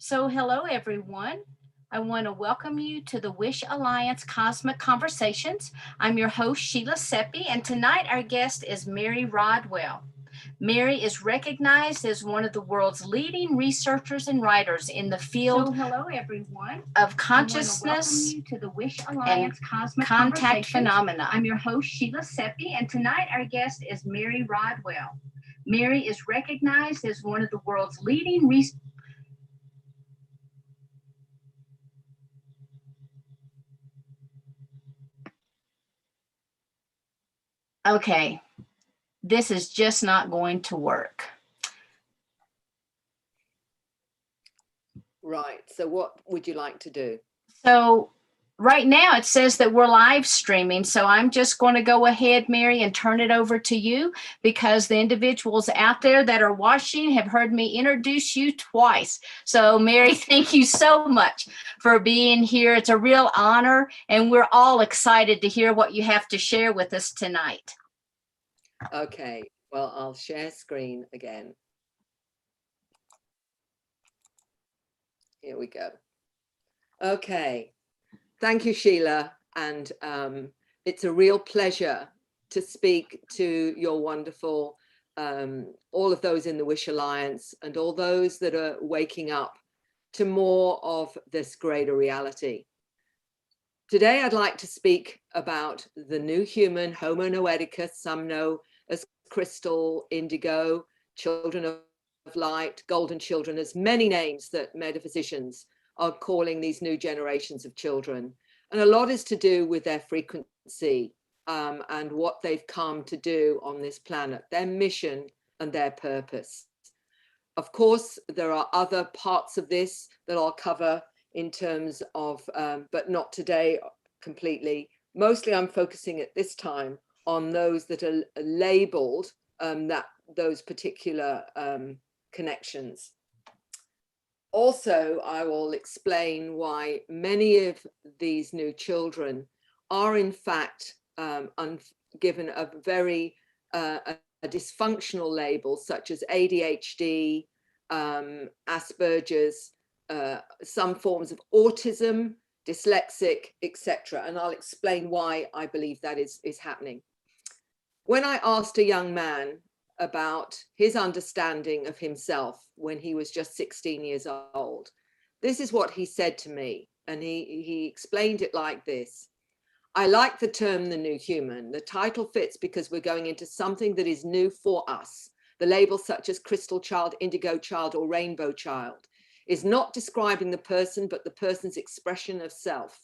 So hello, everyone. I want to welcome you to the Wish Alliance Cosmic Conversations. I'm your host, Sheila Seppi, and tonight our guest is Mary Rodwell. Mary is recognized as one of the world's leading researchers and writers in the field hello, everyone. of consciousness You to the Wish Alliance and Cosmic contact phenomena. I'm your host, Sheila Seppi, and tonight our guest is Mary Rodwell. Mary is recognized as one of the world's leading Okay, this is just not going to work. Right. So what would you like to do? So right now it says that we're live streaming. So I'm just going to go ahead, Mary, and turn it over to you because the individuals out there that are watching have heard me introduce you twice. So Mary, thank you so much for being here. It's a real honor, and we're all excited to hear what you have to share with us tonight. Okay. Well, I'll share screen again. Here we go. Okay. Thank you, Sheila. And it's a real pleasure to speak to your wonderful, all of those in the Wish Alliance and all those that are waking up to more of this greater reality. Today, I'd like to speak about the new human, Homo Noeticus, some know as crystal, indigo, children of light, golden children, as many names that metaphysicians are calling these new generations of children. And a lot is to do with their frequency and what they've come to do on this planet, their mission and their purpose. Of course, there are other parts of this that I'll cover in terms of, but not today completely. Mostly I'm focusing at this time on those that are labeled those particular connections. Also, I will explain why many of these new children are in fact given a very a dysfunctional label such as ADHD, Asperger's, some forms of autism, dyslexic, etc. And I'll explain why I believe that is happening. When I asked a young man about his understanding of himself when he was just 16 years old, this is what he said to me. And he explained it like this. I like the term the new human. The title fits because we're going into something that is new for us. The labels such as crystal child, indigo child, or rainbow child is not describing the person, but the person's expression of self.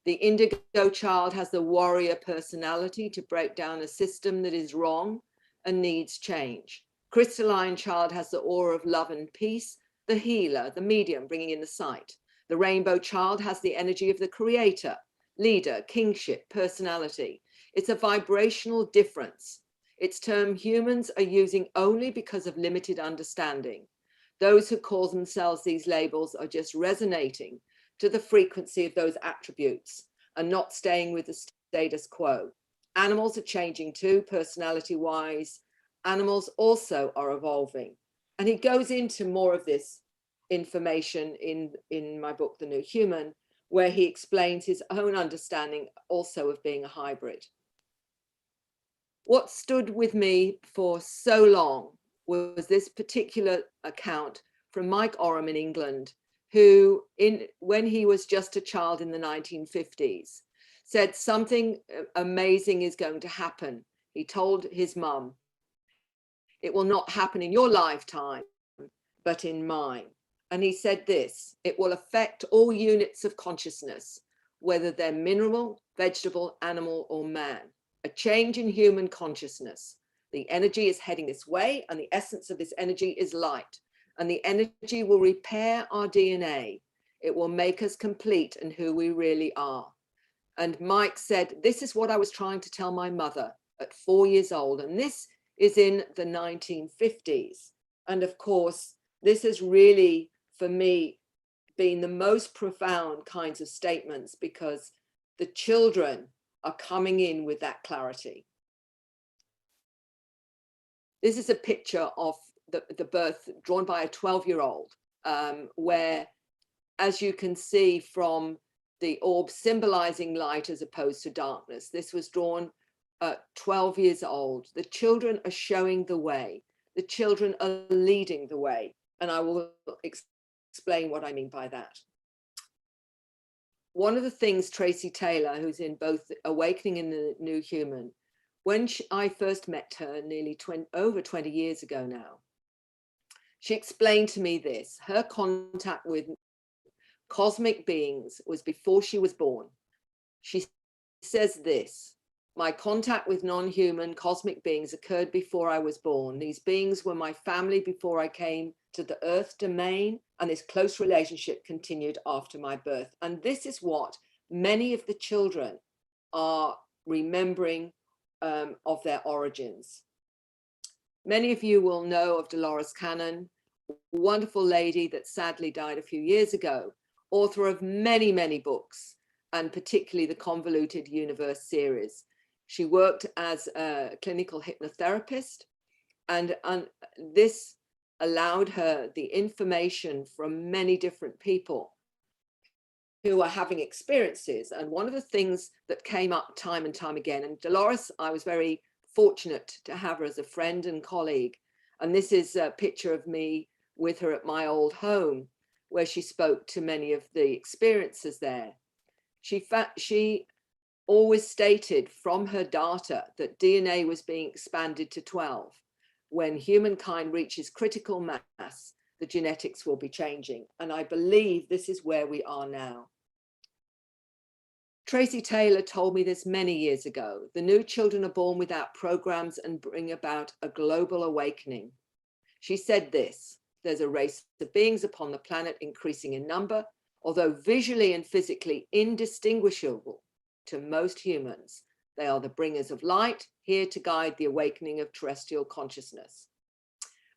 The indigo child has the warrior personality to break down a system that is wrong and needs change. Crystalline child has the aura of love and peace, the healer, the medium, bringing in the sight. The rainbow child has the energy of the creator, leader, kingship, personality. It's a vibrational difference. It's term humans are using only because of limited understanding. Those who call themselves these labels are just resonating to the frequency of those attributes and not staying with the status quo. Animals are changing too, personality-wise. Animals also are evolving. And he goes into more of this information in my book, The New Human, where he explains his own understanding also of being a hybrid. What stood with me for so long was this particular account from Mike Oram in England, who, when he was just a child in the 1950s, said something amazing is going to happen. He told his mum, it will not happen in your lifetime, but in mine. And he said this, it will affect all units of consciousness, whether they're mineral, vegetable, animal, or man. A change in human consciousness. The energy is heading this way, and the essence of this energy is light. And the energy will repair our DNA. It will make us complete in who we really are. And Mike said, this is what I was trying to tell my mother at 4 years old. And this is in the 1950s. And of course, this has really, for me, been the most profound kinds of statements because the children are coming in with that clarity. This is a picture of the birth drawn by a 12-year-old where as you can see from the orb symbolizing light as opposed to darkness. This was drawn at 12 years old. The children are showing the way. The children are leading the way. And I will explain what I mean by that. One of the things Tracy Taylor, who's in both Awakening and the New Human, when I first met her nearly over 20 years ago now, she explained to me this. Her contact with cosmic beings was before she was born. She says this: my contact with non-human cosmic beings occurred before I was born. These beings were my family before I came to the earth domain, and this close relationship continued after my birth. And this is what many of the children are remembering of their origins. Many of you will know of Dolores Cannon, a wonderful lady that sadly died a few years ago, author of many, many books, and particularly the Convoluted Universe series. She worked as a clinical hypnotherapist, and this allowed her the information from many different people who are having experiences. And one of the things that came up time and time again, and Dolores, I was very fortunate to have her as a friend and colleague. And this is a picture of me with her at my old home, where she spoke to many of the experiences there. She always stated from her data that DNA was being expanded to 12. When humankind reaches critical mass, the genetics will be changing. And I believe this is where we are now. Tracy Taylor told me this many years ago. The new children are born without programs and bring about a global awakening. She said this: there's a race of beings upon the planet increasing in number, although visually and physically indistinguishable to most humans. They are the bringers of light, here to guide the awakening of terrestrial consciousness.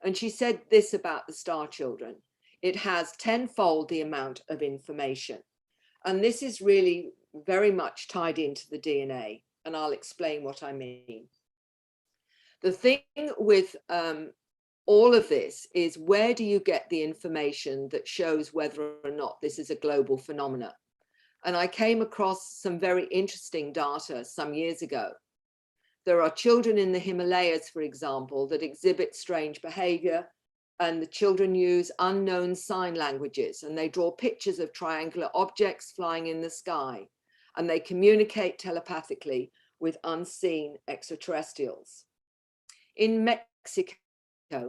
And she said this about the star children: it has tenfold the amount of information. And this is really very much tied into the DNA, and I'll explain what I mean. The thing with all of this is, where do you get the information that shows whether or not this is a global phenomena? And I came across some very interesting data some years ago. There are children in the Himalayas, for example, that exhibit strange behavior, and the children use unknown sign languages, and they draw pictures of triangular objects flying in the sky, and they communicate telepathically with unseen extraterrestrials. In Mexico,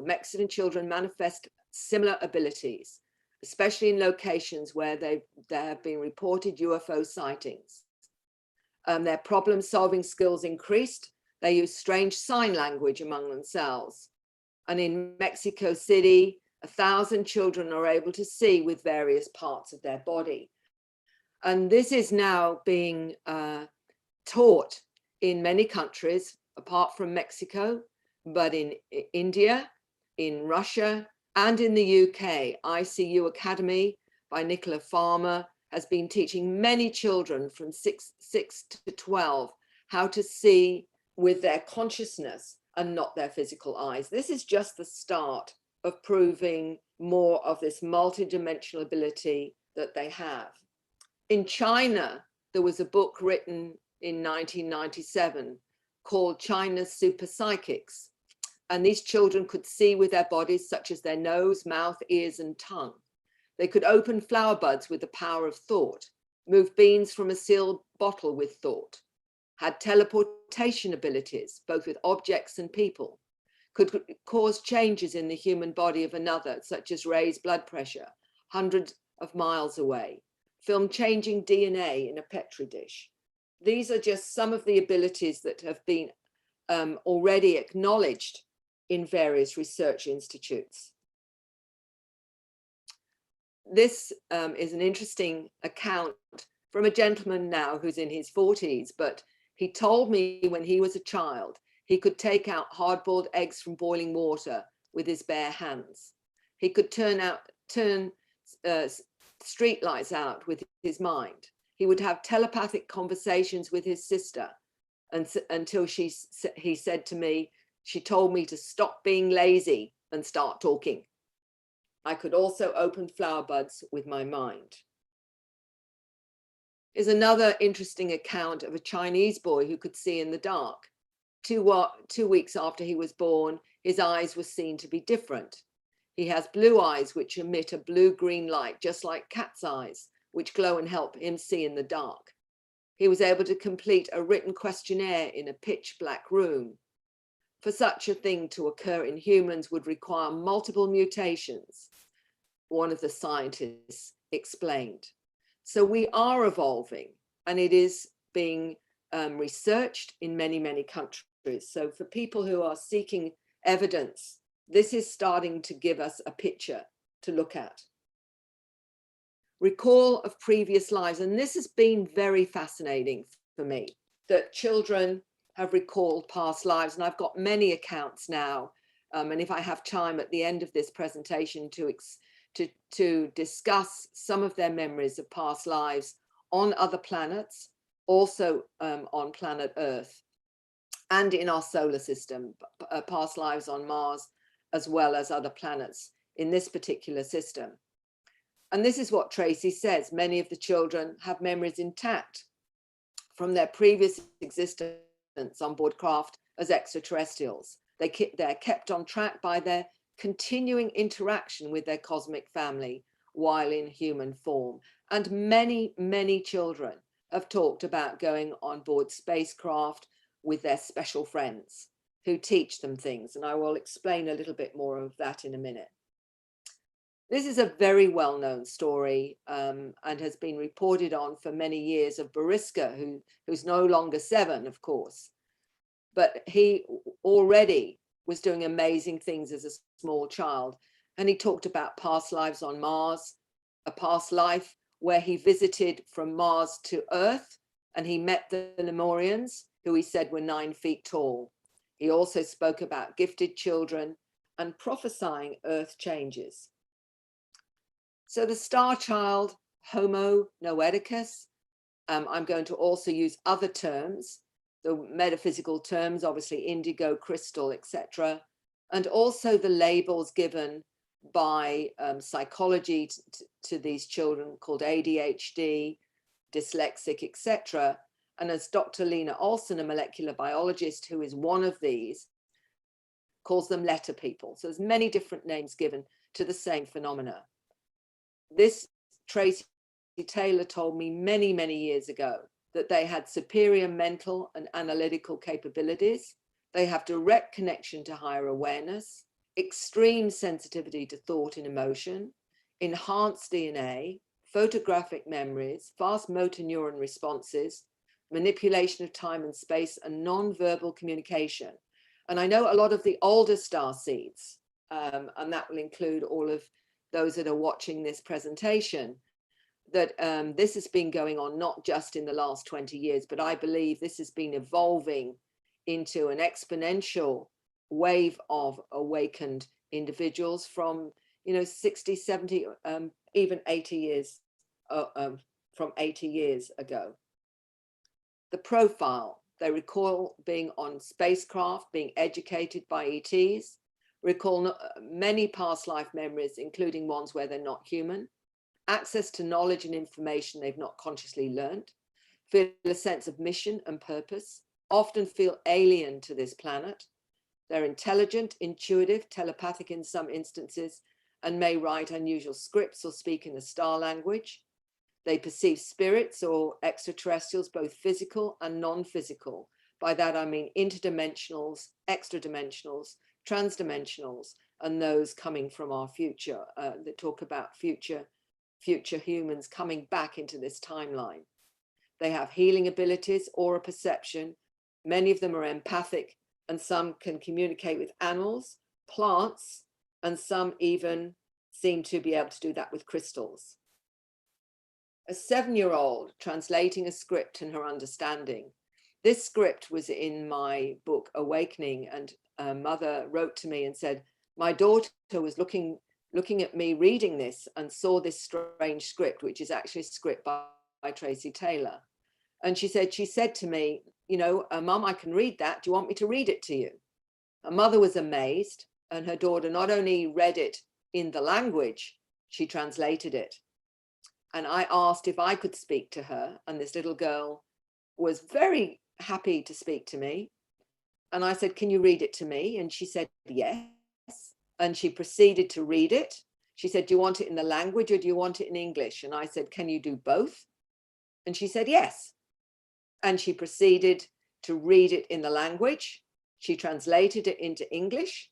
Mexican children manifest similar abilities, especially in locations where there have been reported UFO sightings. Their problem-solving skills increased. They use strange sign language among themselves. And in Mexico City, 1,000 children are able to see with various parts of their body. And this is now being taught in many countries, apart from Mexico, but in India, in Russia, and in the UK. ICU Academy by Nicola Farmer has been teaching many children from 6 to 12 how to see with their consciousness and not their physical eyes. This is just the start of proving more of this multidimensional ability that they have. In China, there was a book written in 1997 called China's Super Psychics. And these children could see with their bodies, such as their nose, mouth, ears, and tongue. They could open flower buds with the power of thought, move beans from a sealed bottle with thought, had teleportation abilities, both with objects and people, could cause changes in the human body of another, such as raise blood pressure hundreds of miles away, film changing DNA in a Petri dish. These are just some of the abilities that have been already acknowledged in various research institutes. This is an interesting account from a gentleman now who's in his 40s, but he told me when he was a child, he could take out hard-boiled eggs from boiling water with his bare hands. He could turn street lights out with his mind. He would have telepathic conversations with his sister until he said to me, she told me to stop being lazy and start talking. I could also open flower buds with my mind. Is another interesting account of a Chinese boy who could see in the dark. 2 weeks after he was born, his eyes were seen to be different. He has blue eyes which emit a blue-green light, just like cat's eyes, which glow and help him see in the dark. He was able to complete a written questionnaire in a pitch-black room. For such a thing to occur in humans would require multiple mutations, one of the scientists explained. So we are evolving, and it is being researched in many, many countries. So for people who are seeking evidence, this is starting to give us a picture to look at. Recall of previous lives, and this has been very fascinating for me, that children have recalled past lives, and I've got many accounts now, and if I have time at the end of this presentation to discuss some of their memories of past lives on other planets, also on planet Earth, and in our solar system, past lives on Mars, as well as other planets in this particular system. And this is what Tracy says. Many of the children have memories intact from their previous existence on board craft as extraterrestrials. They're kept on track by their continuing interaction with their cosmic family while in human form. And many, many children have talked about going on board spacecraft with their special friends who teach them things. And I will explain a little bit more of that in a minute. This is a very well-known story and has been reported on for many years of Boriska, who's no longer 7, of course. But he already was doing amazing things as a small child. And he talked about past lives on Mars, a past life where he visited from Mars to Earth, and he met the Lemurians, who he said were 9 feet tall. He also spoke about gifted children and prophesying Earth changes. So the star child, Homo, Noeticus, I'm going to also use other terms, the metaphysical terms, obviously indigo, crystal, etc., and also the labels given by psychology to these children called ADHD, dyslexic, etc. And as Dr. Lena Olson, a molecular biologist who is one of these, calls them letter people. So there's many different names given to the same phenomena. This Tracy Taylor told me many, many years ago that they had superior mental and analytical capabilities. They have direct connection to higher awareness, extreme sensitivity to thought and emotion, enhanced DNA, photographic memories, fast motor neuron responses, manipulation of time and space, and non-verbal communication. And I know a lot of the older star seeds, and that will include all of those that are watching this presentation, that this has been going on not just in the last 20 years, but I believe this has been evolving into an exponential wave of awakened individuals from 60, 70, even 80 years from 80 years ago. The profile, they recall being on spacecraft, being educated by ETs, recall many past life memories, including ones where they're not human, access to knowledge and information they've not consciously learned, feel a sense of mission and purpose, often feel alien to this planet. They're intelligent, intuitive, telepathic in some instances, and may write unusual scripts or speak in a star language. They perceive spirits or extraterrestrials, both physical and non-physical. By that I mean interdimensionals, extra-dimensionals, transdimensionals, and those coming from our future, that talk about future humans coming back into this timeline. They have healing abilities, aura perception. Many of them are empathic, and some can communicate with animals, plants, and some even seem to be able to do that with crystals. A 7-year-old translating a script and her understanding. This script was in my book, Awakening, and a mother wrote to me and said, my daughter was looking at me reading this and saw this strange script, which is actually a script by Tracy Taylor. And she said to me, Mum, I can read that. Do you want me to read it to you? Her mother was amazed, and her daughter not only read it in the language, she translated it. And I asked if I could speak to her, and this little girl was very happy to speak to me. And I said, can you read it to me? And she said, yes. And she proceeded to read it. She said, do you want it in the language or do you want it in English? And I said, can you do both? And she said, yes. And she proceeded to read it in the language. She translated it into English.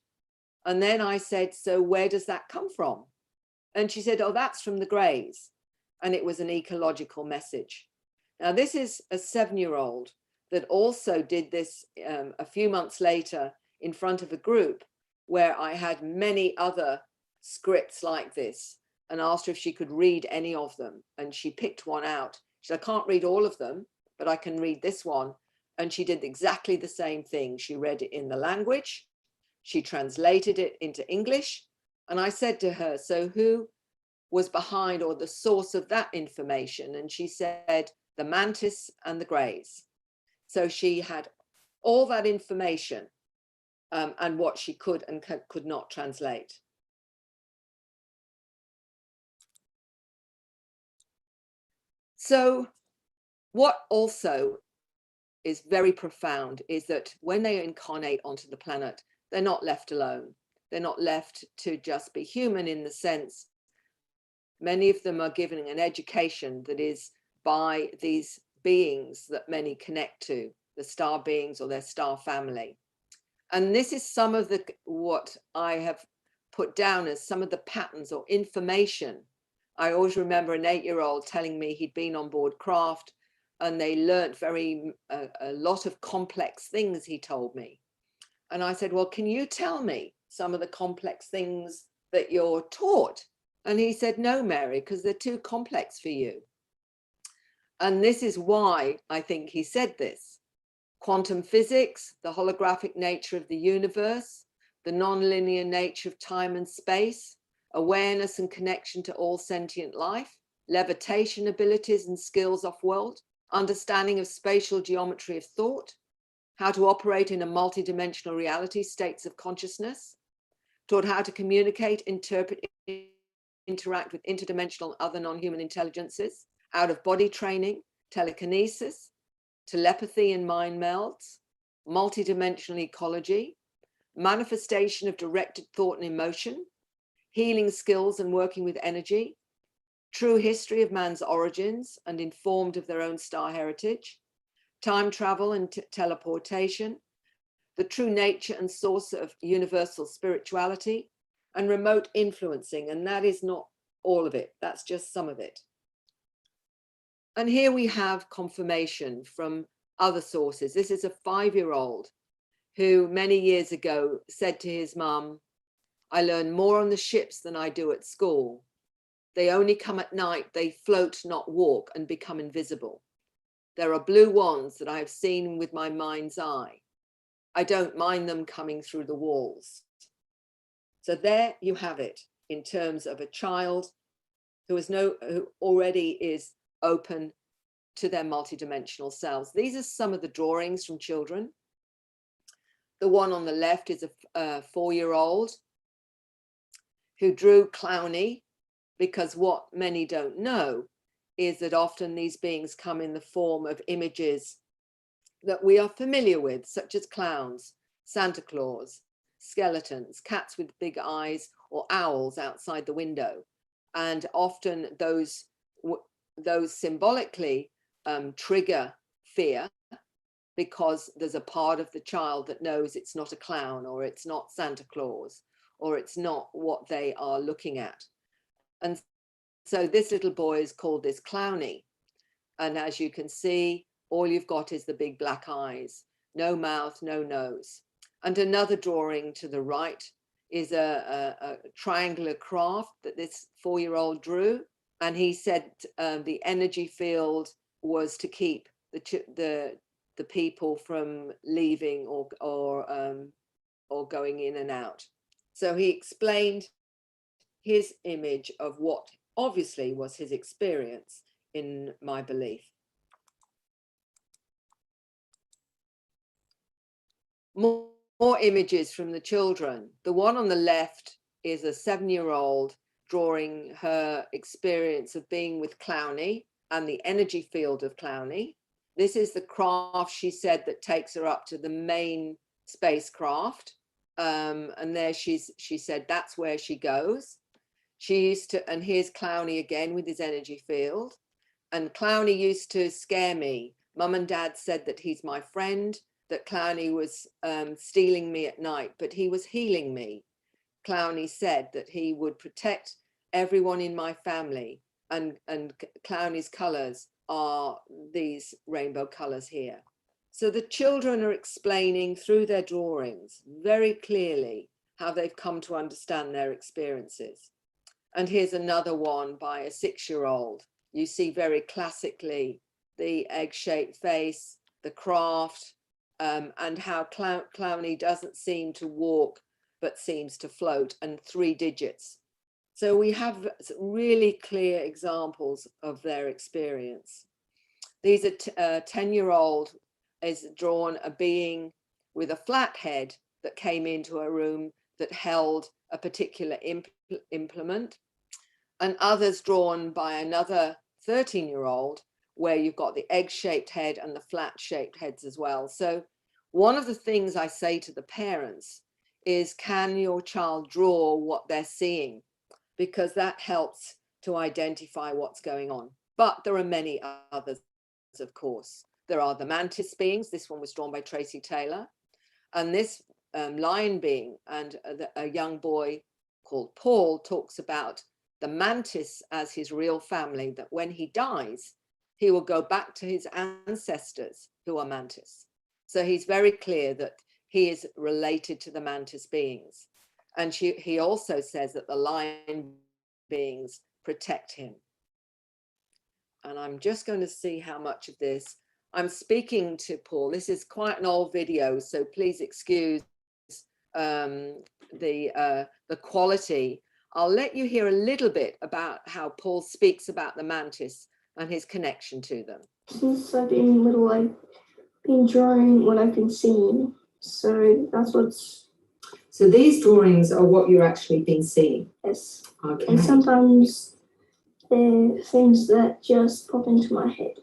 And then I said, so where does that come from? And she said, oh, that's from the Greys. And it was an ecological message. Now, this is a 7-year-old that also did this a few months later in front of a group where I had many other scripts like this and asked her if she could read any of them. And she picked one out. She said, I can't read all of them, but I can read this one. And she did exactly the same thing. She read it in the language. She translated it into English. And I said to her, so who was behind or the source of that information? And she said, the mantis and the Greys. So she had all that information and what she could and could not translate. So what also is very profound is that when they incarnate onto the planet, they're not left alone. They're not left to just be human in the sense, many of them are given an education that is by these beings that many connect to, the star beings or their star family. And this is some of the what I have put down as some of the patterns or information. I always remember an 8-year-old telling me he'd been on board craft and they learnt a lot of complex things, he told me. And I said, well, can you tell me some of the complex things that you're taught? And he said, no, Mary, because they're too complex for you. And this is why I think he said this. Quantum physics, the holographic nature of the universe, the non-linear nature of time and space, awareness and connection to all sentient life, levitation abilities and skills off-world, understanding of spatial geometry of thought, how to operate in a multidimensional reality, states of consciousness, taught how to communicate, interpret, interact with interdimensional other non-human intelligences, out-of-body training, telekinesis, telepathy and mind melds, multidimensional ecology, manifestation of directed thought and emotion, healing skills and working with energy, true history of man's origins and informed of their own star heritage, time travel and teleportation, the true nature and source of universal spirituality, and remote influencing. And that is not all of it. That's just some of it. And here we have confirmation from other sources. This is a 5-year-old who many years ago said to his mum, I learn more on the ships than I do at school. They only come at night, they float, not walk, and become invisible. There are blue wands that I have seen with my mind's eye. I don't mind them coming through the walls. So there you have it in terms of a child who already is open to their multidimensional selves. These are some of the drawings from children. The one on the left is a 4-year-old who drew Clowny, because what many don't know is that often these beings come in the form of images that we are familiar with, such as clowns, Santa Claus, skeletons, cats with big eyes, or owls outside the window. And often those symbolically trigger fear, because there's a part of the child that knows it's not a clown, or it's not Santa Claus, or it's not what they are looking at. And so this little boy is called this Clowny. And as you can see, all you've got is the big black eyes, no mouth, no nose. And another drawing to the right is a triangular craft that this 4-year-old drew. And he said the energy field was to keep the people from leaving or going in and out. So he explained his image of what obviously was his experience, in my belief. More images from the children. The one on the left is a 7-year-old drawing her experience of being with Clowny and the energy field of Clowny. This is the craft, she said, that takes her up to the main spacecraft. And there she said that's where she goes. She used to, and here's Clowny again with his energy field. And Clowny used to scare me. Mum and Dad said that he's my friend, that Clowny was stealing me at night, but he was healing me. Clowny said that he would protect everyone in my family, and Clowny's colors are these rainbow colors here. So the children are explaining through their drawings very clearly how they've come to understand their experiences. And here's another one by a 6-year-old. You see very classically the egg-shaped face, the craft, and how Clowny doesn't seem to walk, but seems to float, and 3 digits. So we have really clear examples of their experience. These are 10-year-old is drawn a being with a flat head that came into a room that held a particular implement, and others drawn by another 13-year-old where you've got the egg-shaped head and the flat-shaped heads as well. So one of the things I say to the parents is, can your child draw what they're seeing? Because that helps to identify what's going on. But there are many others, of course. There are the mantis beings. This one was drawn by Tracy Taylor. And this lion being, and a young boy called Paul talks about the mantis as his real family, that when he dies, he will go back to his ancestors who are mantis. So he's very clear that he is related to the mantis beings. And he also says that the lion beings protect him. And I'm just going to see how much of this I'm speaking to Paul. This is quite an old video, so please excuse the quality. I'll let you hear a little bit about how Paul speaks about the mantis and his connection to them. Since I've been little, I've been drawing what I've been seeing. So that's what's... So these drawings are what you're actually been seeing? Yes. Okay. And sometimes they're things that just pop into my head.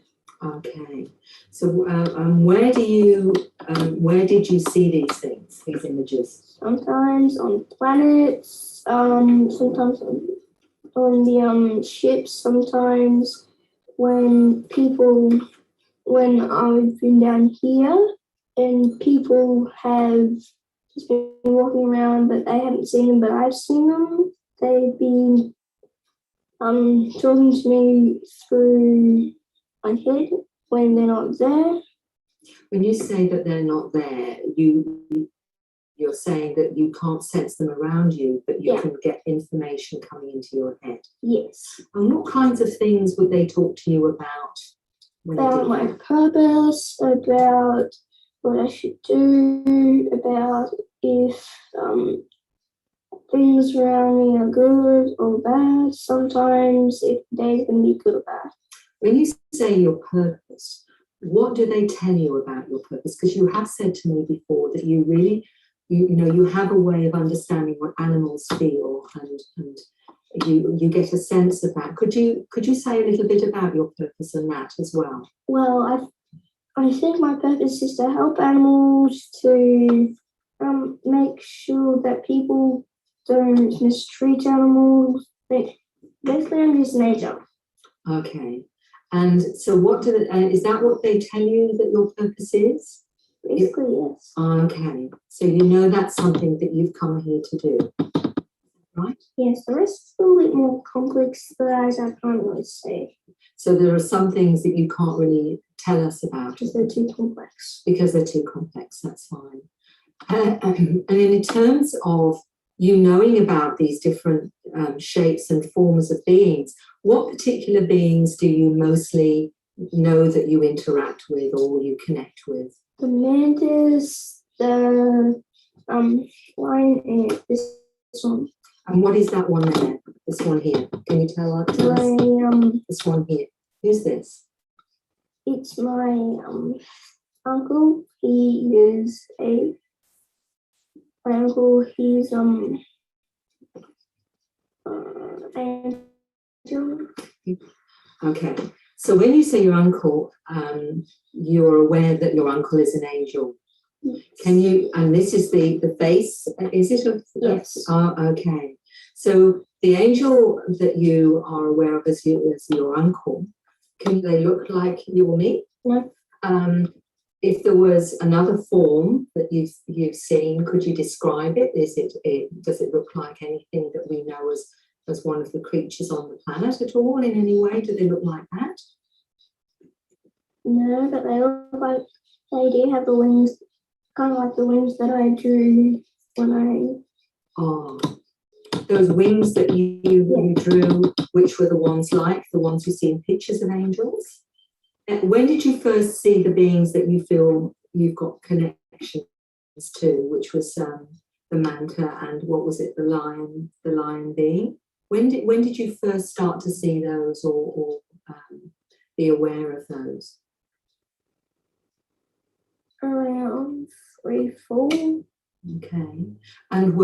Okay. So where did you see these things, these images? Sometimes on planets, sometimes on the ships, sometimes when I've been down here and people have just been walking around, but they haven't seen them, but I've seen them. They've been talking to me through my head when they're not there. When you say that they're not there, you're saying that you can't sense them around you, but you can get information coming into your head. Yes. And what kinds of things would they talk to you about? About my purpose, about what I should do, about if things around me are good or bad, sometimes if the day's going to be good or bad. When you say your purpose, what do they tell you about your purpose? Because you have said to me before that you really, you have a way of understanding what animals feel, and you get a sense of that. Could you say a little bit about your purpose and that as well? Well, I think my purpose is to help animals, to make sure that people don't mistreat animals. Basically, I'm just nature. Okay. And so is that what they tell you that your purpose is? Basically, yes. Okay. So you know that's something that you've come here to do, right? Yes, the rest is a little bit more complex, but I can't really say. So there are some things that you can't really tell us about. Because they're too complex. Because they're too complex, that's fine. And in terms of you knowing about these different shapes and forms of beings, what particular beings do you mostly know that you interact with or you connect with? The mantis, the lion, and this one. And what is that one there? This one here. Can you tell us? This one here. Who's this? It's my uncle. My uncle, he's angel. Okay. So when you say your uncle, you're aware that your uncle is an angel. Can you, and this is the face, is it? Yes. Oh, okay. So the angel that you are aware of as your uncle, can they look like you or me? No. If there was another form that you've seen, could you describe it? Does it look like anything that we know as one of the creatures on the planet at all in any way? Do they look like that? No, but they look like they do have the wings, kind of like the wings that I drew when I. Oh, those wings that you drew, which were the ones we see in pictures of angels. And when did you first see the beings that you feel you've got connections to, which was the manta and what was it, the lion being? When did you first start to see those or be aware of those? Around 3, 4. Okay. And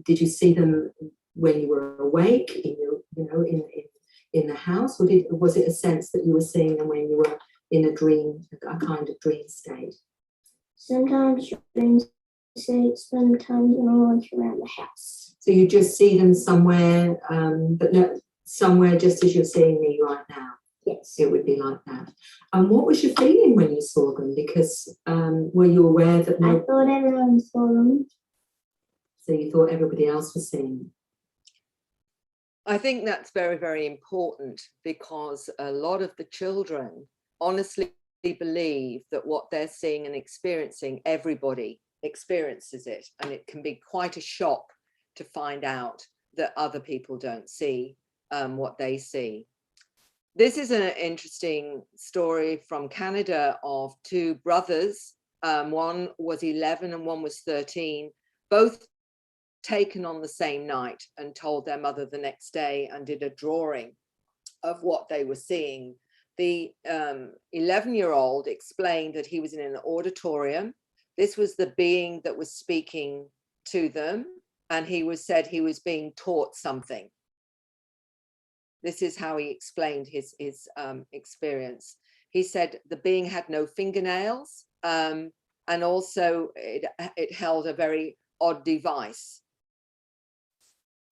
did you see them when you were awake in the house, or was it a sense that you were seeing them when you were in a dream, a kind of dream state? Sometimes dream states, sometimes when I walk around the house. So you just see them somewhere, but no, somewhere just as you're seeing me right now. Yes. It would be like that. And what was your feeling when you saw them? Because were you aware that I thought everyone saw them. So you thought everybody else was seeing them? I think that's very, very important, because a lot of the children honestly believe that what they're seeing and experiencing, everybody experiences it. And it can be quite a shock to find out that other people don't see what they see. This is an interesting story from Canada of 2 brothers. One was 11 and one was 13, both taken on the same night and told their mother the next day, and did a drawing of what they were seeing. The 11-year-old explained that he was in an auditorium. This was the being that was speaking to them, and said he was being taught something. This is how he explained his experience. He said the being had no fingernails, and also it held a very odd device.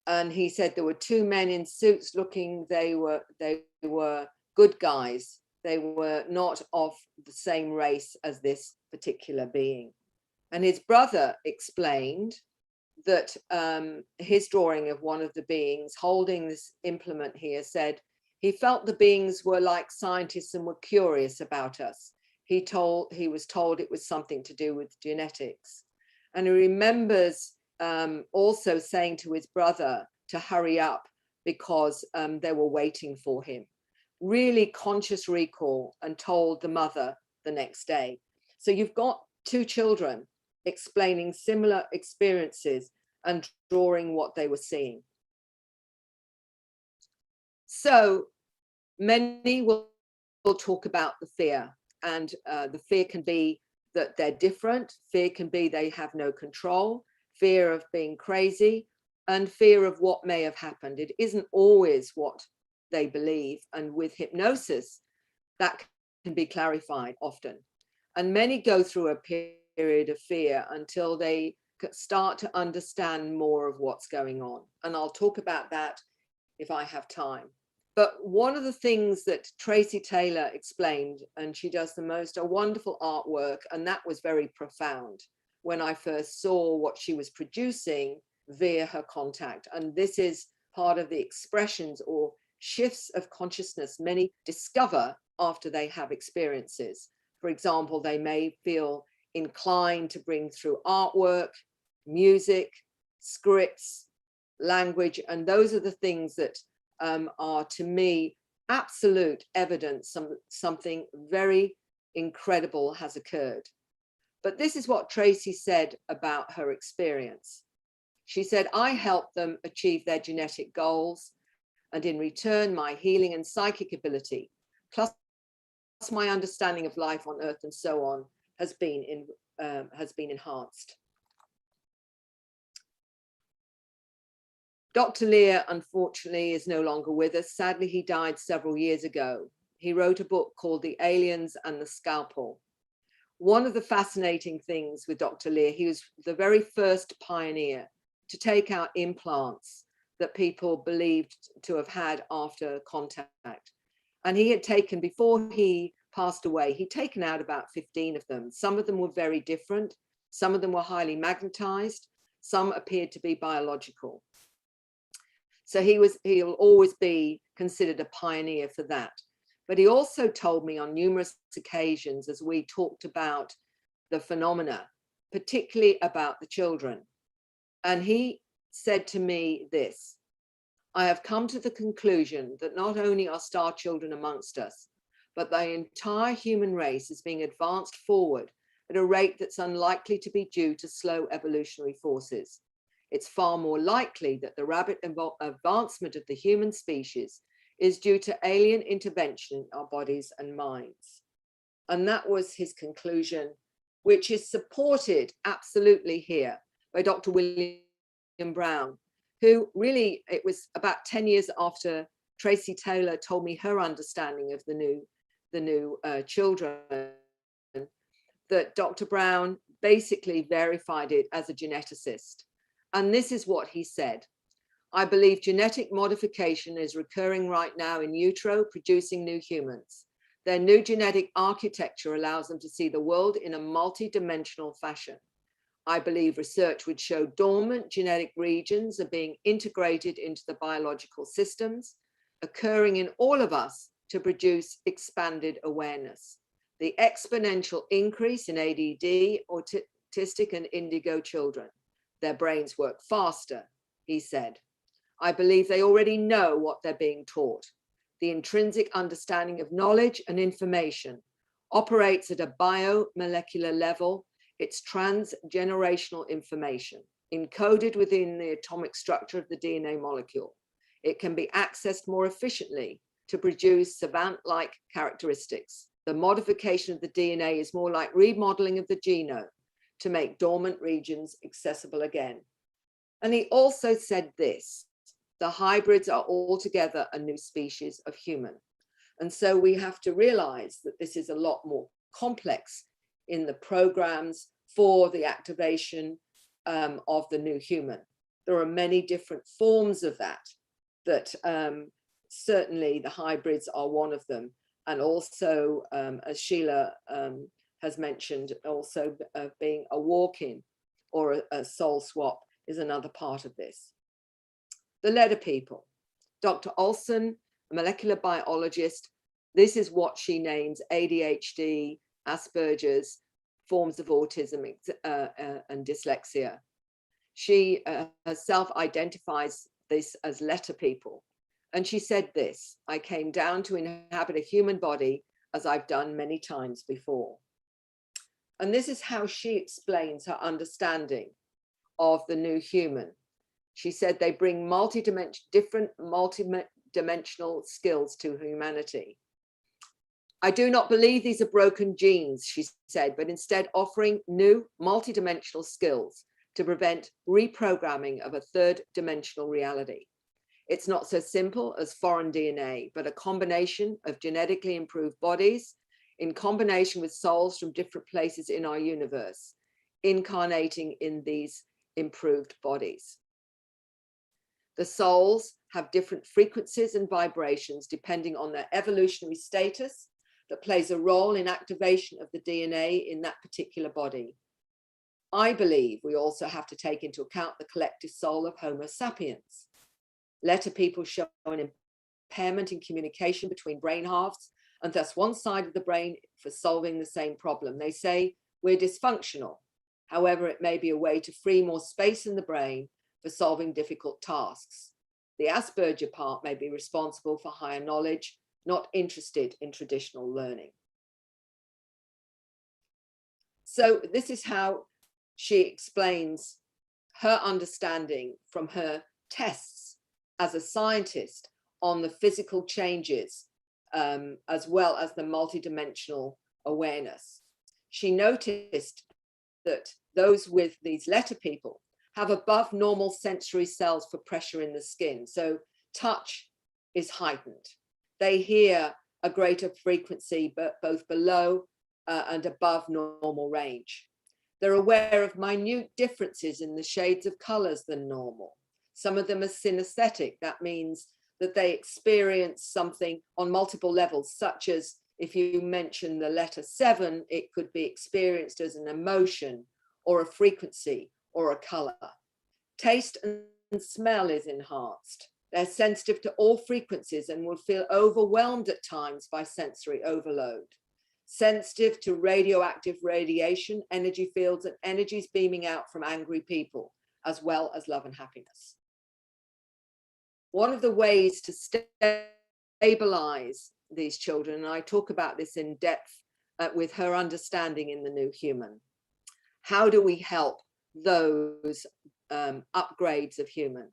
And he said there were 2 men in suits looking, they were good guys. They were not of the same race as this particular being. And his brother explained that his drawing of one of the beings holding this implement here said he felt the beings were like scientists and were curious about us. He was told it was something to do with genetics. And he remembers also saying to his brother to hurry up because they were waiting for him. Really conscious recall, and told the mother the next day. So you've got 2 children explaining similar experiences and drawing what they were seeing. So many will talk about the fear, and the fear can be that they're different. Fear can be they have no control, fear of being crazy, and fear of what may have happened. It isn't always what they believe. And with hypnosis, that can be clarified often. And many go through a period of fear until they start to understand more of what's going on. And I'll talk about that if I have time. But one of the things that Tracy Taylor explained, and she does a wonderful artwork, and that was very profound when I first saw what she was producing via her contact. And this is part of the expressions or shifts of consciousness many discover after they have experiences. For example, they may feel inclined to bring through artwork, music, scripts, language, and those are the things that are, to me, absolute evidence something very incredible has occurred. But this is what Tracy said about her experience. She said, I helped them achieve their genetic goals, and in return, my healing and psychic ability, plus my understanding of life on Earth and so on, has been enhanced. Dr. Lear, unfortunately, is no longer with us. Sadly, he died several years ago. He wrote a book called The Aliens and the Scalpel. One of the fascinating things with Dr. Lear, he was the very first pioneer to take out implants that people believed to have had after contact. And he had taken, before he passed away, he'd taken out about 15 of them. Some of them were very different. Some of them were highly magnetized. Some appeared to be biological. So he'll always be considered a pioneer for that. But he also told me on numerous occasions, as we talked about the phenomena, particularly about the children. And he said to me this: I have come to the conclusion that not only are star children amongst us, but the entire human race is being advanced forward at a rate that's unlikely to be due to slow evolutionary forces. It's far more likely that the rapid advancement of the human species is due to alien intervention in our bodies and minds. And that was his conclusion, which is supported absolutely here by Dr. William Brown, who really, it was about 10 years after Tracy Taylor told me her understanding of the new children, that Dr. Brown basically verified it as a geneticist. And this is what he said: I believe genetic modification is recurring right now in utero, producing new humans. Their new genetic architecture allows them to see the world in a multi-dimensional fashion. I believe research would show dormant genetic regions are being integrated into the biological systems, occurring in all of us to produce expanded awareness. The exponential increase in ADD, autistic and indigo children. Their brains work faster, he said. I believe they already know what they're being taught. The intrinsic understanding of knowledge and information operates at a biomolecular level. It's transgenerational information encoded within the atomic structure of the DNA molecule. It can be accessed more efficiently to produce savant-like characteristics. The modification of the DNA is more like remodeling of the genome to make dormant regions accessible again. And he also said this: the hybrids are altogether a new species of human. And so we have to realize that this is a lot more complex in the programs for the activation of the new human. There are many different forms of that certainly the hybrids are one of them. And also, as Sheila has mentioned, also being a walk-in or a soul swap is another part of this. The letter people. Dr. Olson, a molecular biologist, this is what she names ADHD, Asperger's, forms of autism and dyslexia. She herself identifies this as letter people. And she said this: I came down to inhabit a human body as I've done many times before. And this is how she explains her understanding of the new human. She said they bring different multi-dimensional skills to humanity. I do not believe these are broken genes, she said, but instead offering new multi-dimensional skills to prevent reprogramming of a third dimensional reality. It's not so simple as foreign DNA, but a combination of genetically improved bodies in combination with souls from different places in our universe, incarnating in these improved bodies. The souls have different frequencies and vibrations depending on their evolutionary status that plays a role in activation of the DNA in that particular body. I believe we also have to take into account the collective soul of Homo sapiens. Letter people show an impairment in communication between brain halves, and thus one side of the brain for solving the same problem. They say we're dysfunctional. However, it may be a way to free more space in the brain for solving difficult tasks. The Asperger part may be responsible for higher knowledge, not interested in traditional learning. So this is how she explains her understanding from her tests as a scientist on the physical changes, as well as the multidimensional awareness. She noticed that those with these letter people have above normal sensory cells for pressure in the skin. So touch is heightened. They hear a greater frequency, but both below and above normal range. They're aware of minute differences in the shades of colors than normal. Some of them are synesthetic. That means that they experience something on multiple levels, such as if you mention the letter 7, it could be experienced as an emotion or a frequency or a color. Taste and smell is enhanced. They're sensitive to all frequencies and will feel overwhelmed at times by sensory overload. Sensitive to radioactive radiation, energy fields, and energies beaming out from angry people, as well as love and happiness. One of the ways to stabilize these children, and I talk about this in depth with her understanding in The New Human. How do we help those upgrades of human?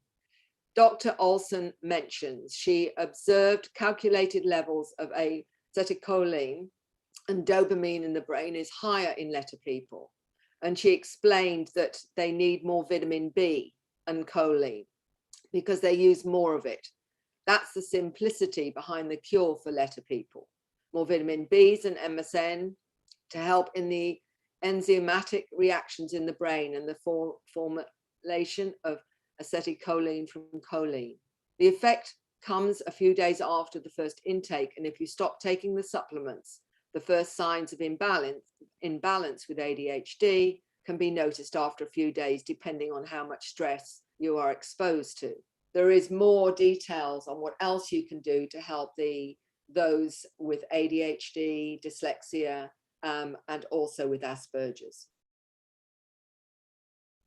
Dr. Olson mentions she observed calculated levels of acetylcholine and dopamine in the brain is higher in letter people. And she explained that they need more vitamin B and choline because they use more of it. That's the simplicity behind the cure for letter people. More vitamin Bs and MSM to help in the enzymatic reactions in the brain and the formulation of acetylcholine from choline. The effect comes a few days after the first intake, and if you stop taking the supplements, the first signs of imbalance with ADHD can be noticed after a few days, depending on how much stress you are exposed to. There is more details on what else you can do to help those with ADHD, dyslexia, and also with Asperger's.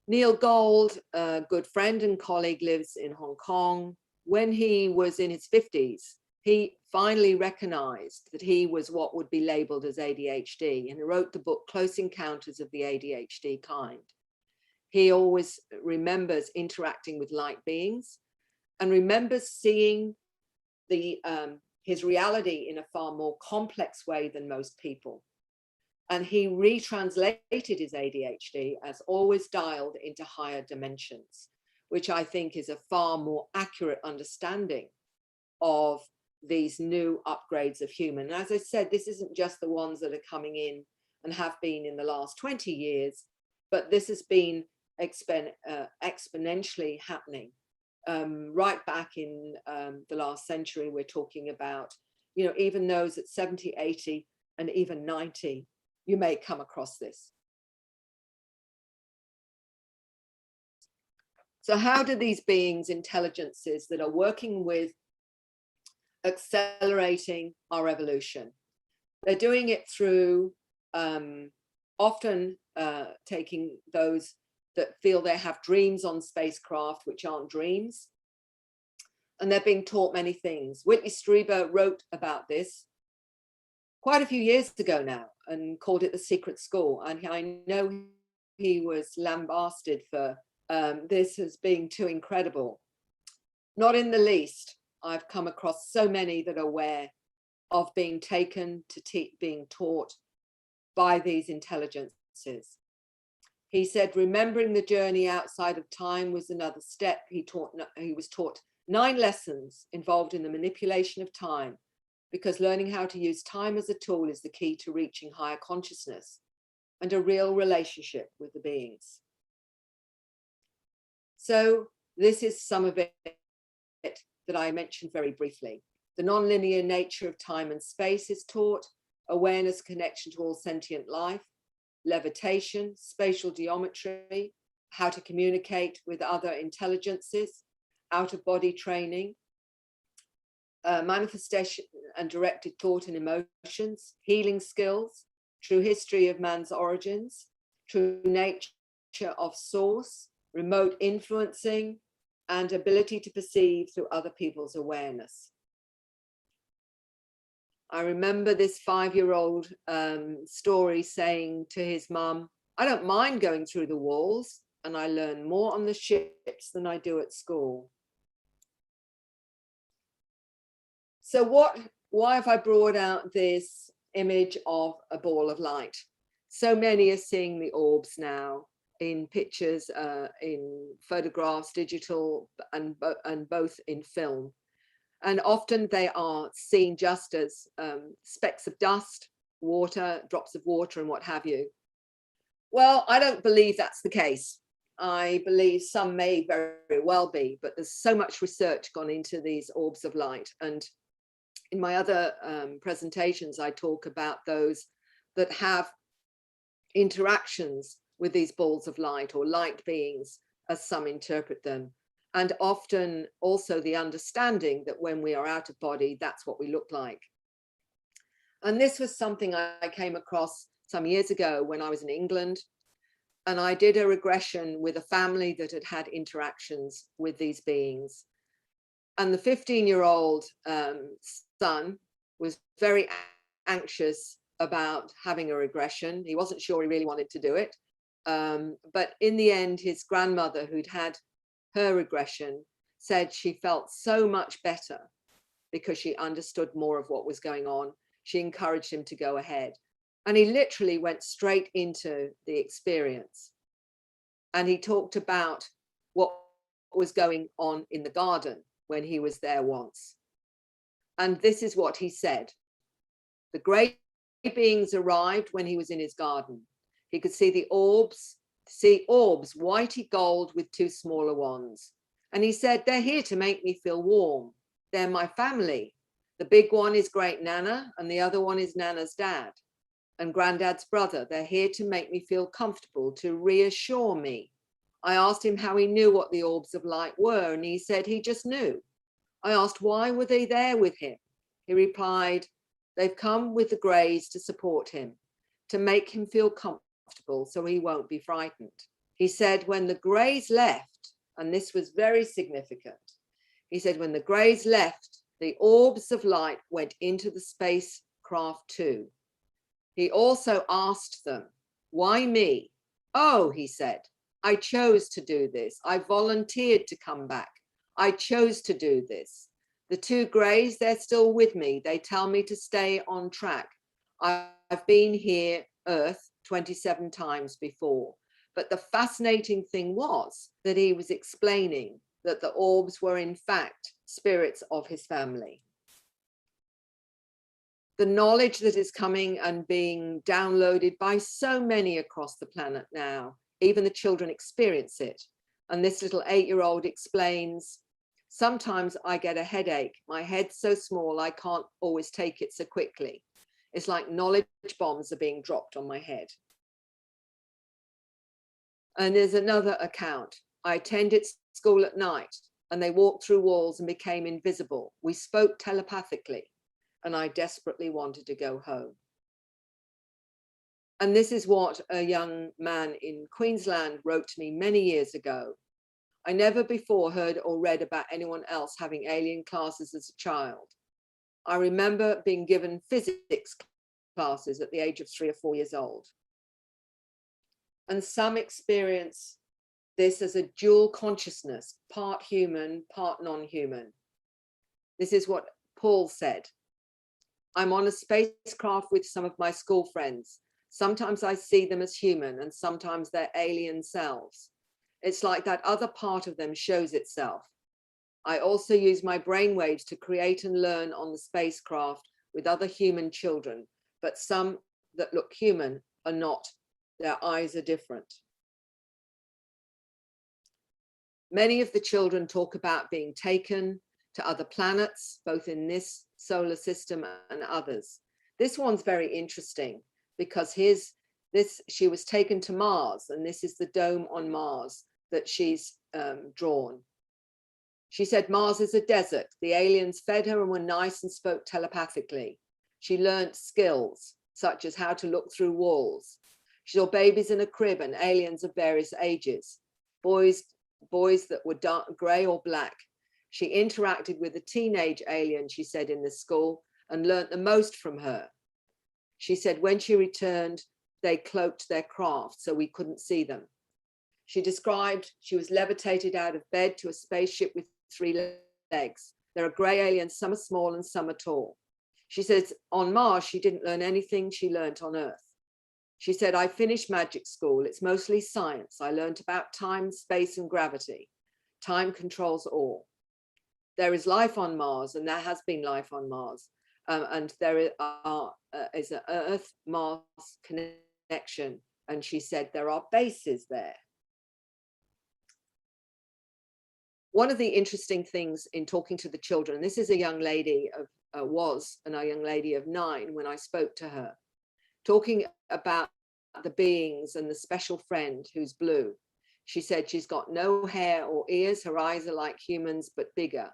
Neil Gold, a good friend and colleague, lives in Hong Kong. When he was in his 50s, he finally recognized that he was what would be labeled as ADHD, and he wrote the book Close Encounters of the ADHD Kind. He always remembers interacting with light beings and remembers seeing his reality in a far more complex way than most people. And he retranslated his ADHD as always dialed into higher dimensions, which I think is a far more accurate understanding of these new upgrades of human. And as I said, this isn't just the ones that are coming in and have been in the last 20 years, but this has been exponentially happening. Right back in the last century, we're talking about, even those at 70, 80, and even 90, you may come across this. So how do these beings, intelligences that are working with accelerating our evolution? They're doing it through often taking those that feel they have dreams on spacecraft, which aren't dreams. And they're being taught many things. Whitley Strieber wrote about this quite a few years ago now and called it The Secret School. And I know he was lambasted for this as being too incredible. Not in the least. I've come across so many that are aware of being taken to being taught by these intelligences. He said, remembering the journey outside of time was another step. He was taught 9 lessons involved in the manipulation of time, because learning how to use time as a tool is the key to reaching higher consciousness and a real relationship with the beings. So this is some of it that I mentioned very briefly. The non-linear nature of time and space is taught, awareness, connection to all sentient life, levitation, spatial geometry, how to communicate with other intelligences, out-of-body training, manifestation and directed thought and emotions, healing skills, true history of man's origins, true nature of source, remote influencing, and ability to perceive through other people's awareness. I remember this 5-year-old story saying to his mum, I don't mind going through the walls, and I learn more on the ships than I do at school. So why have I brought out this image of a ball of light? So many are seeing the orbs now. in pictures, in photographs, digital, and both in film. And often they are seen just as specks of dust, water, drops of water, and what have you. Well, I don't believe that's the case. I believe some may very well be, but there's so much research gone into these orbs of light. And in my other presentations, I talk about those that have interactions with these balls of light or light beings, as some interpret them. And often also the understanding that when we are out of body, that's what we look like. And this was something I came across some years ago when I was in England. And I did a regression with a family that had had interactions with these beings. And the 15-year-old son was very anxious about having a regression. He wasn't sure he really wanted to do it. But in the end, his grandmother, who'd had her regression, said she felt so much better because she understood more of what was going on. She encouraged him to go ahead. And he literally went straight into the experience. And he talked about what was going on in the garden when he was there once. And this is what he said. The great beings arrived when he was in his garden. He could see the orbs, whitey gold with two smaller ones. And he said, they're here to make me feel warm. They're my family. The big one is Great Nana, and the other one is Nana's dad and Granddad's brother. They're here to make me feel comfortable, to reassure me. I asked him how he knew what the orbs of light were, and he said he just knew. I asked why were they there with him? He replied, they've come with the Greys to support him, to make him feel comfortable so he won't be frightened. He said when the Greys left, and this was very significant, he said when the Greys left, the orbs of light went into the spacecraft too. He also asked them, why me? Oh, he said, I chose to do this. I volunteered to come back. I chose to do this. The two Greys, they're still with me. They tell me to stay on track. I've been here, Earth, 27 times before. But the fascinating thing was that he was explaining that the orbs were in fact spirits of his family. The knowledge that is coming and being downloaded by so many across the planet now, even the children experience it. And this little 8-year-old explains, sometimes I get a headache. My head's so small, I can't always take it so quickly. It's like knowledge bombs are being dropped on my head. And there's another account. I attended school at night and they walked through walls and became invisible. We spoke telepathically and I desperately wanted to go home. And this is what a young man in Queensland wrote to me many years ago. I never before heard or read about anyone else having alien classes as a child. I remember being given physics classes at the age of 3 or 4 years old. And some experience this as a dual consciousness, part human, part non-human. This is what Paul said. I'm on a spacecraft with some of my school friends. Sometimes I see them as human and sometimes they're alien selves. It's like that other part of them shows itself. I also use my brainwaves to create and learn on the spacecraft with other human children, but some that look human are not. Their eyes are different. Many of the children talk about being taken to other planets, both in this solar system and others. This one's very interesting because she was taken to Mars, and this is the dome on Mars that she's drawn. She said Mars is a desert. The aliens fed her and were nice and spoke telepathically. She learned skills such as how to look through walls. She saw babies in a crib and aliens of various ages, boys that were dark, gray or black. She interacted with a teenage alien, she said, in the school and learnt the most from her. She said when she returned, they cloaked their craft so we couldn't see them. She described she was levitated out of bed to a spaceship with 3 legs. There are gray aliens, some are small and some are tall. She says on Mars, she didn't learn anything she learnt on Earth. She said, I finished magic school. It's mostly science. I learned about time, space, and gravity. Time controls all. There is life on Mars, and there has been life on Mars. And there is an Earth-Mars connection. And she said, there are bases there. One of the interesting things in talking to the children, this is a young lady of, a young lady of 9 when I spoke to her, talking about the beings and the special friend who's blue. She said she's got no hair or ears. Her eyes are like humans, but bigger.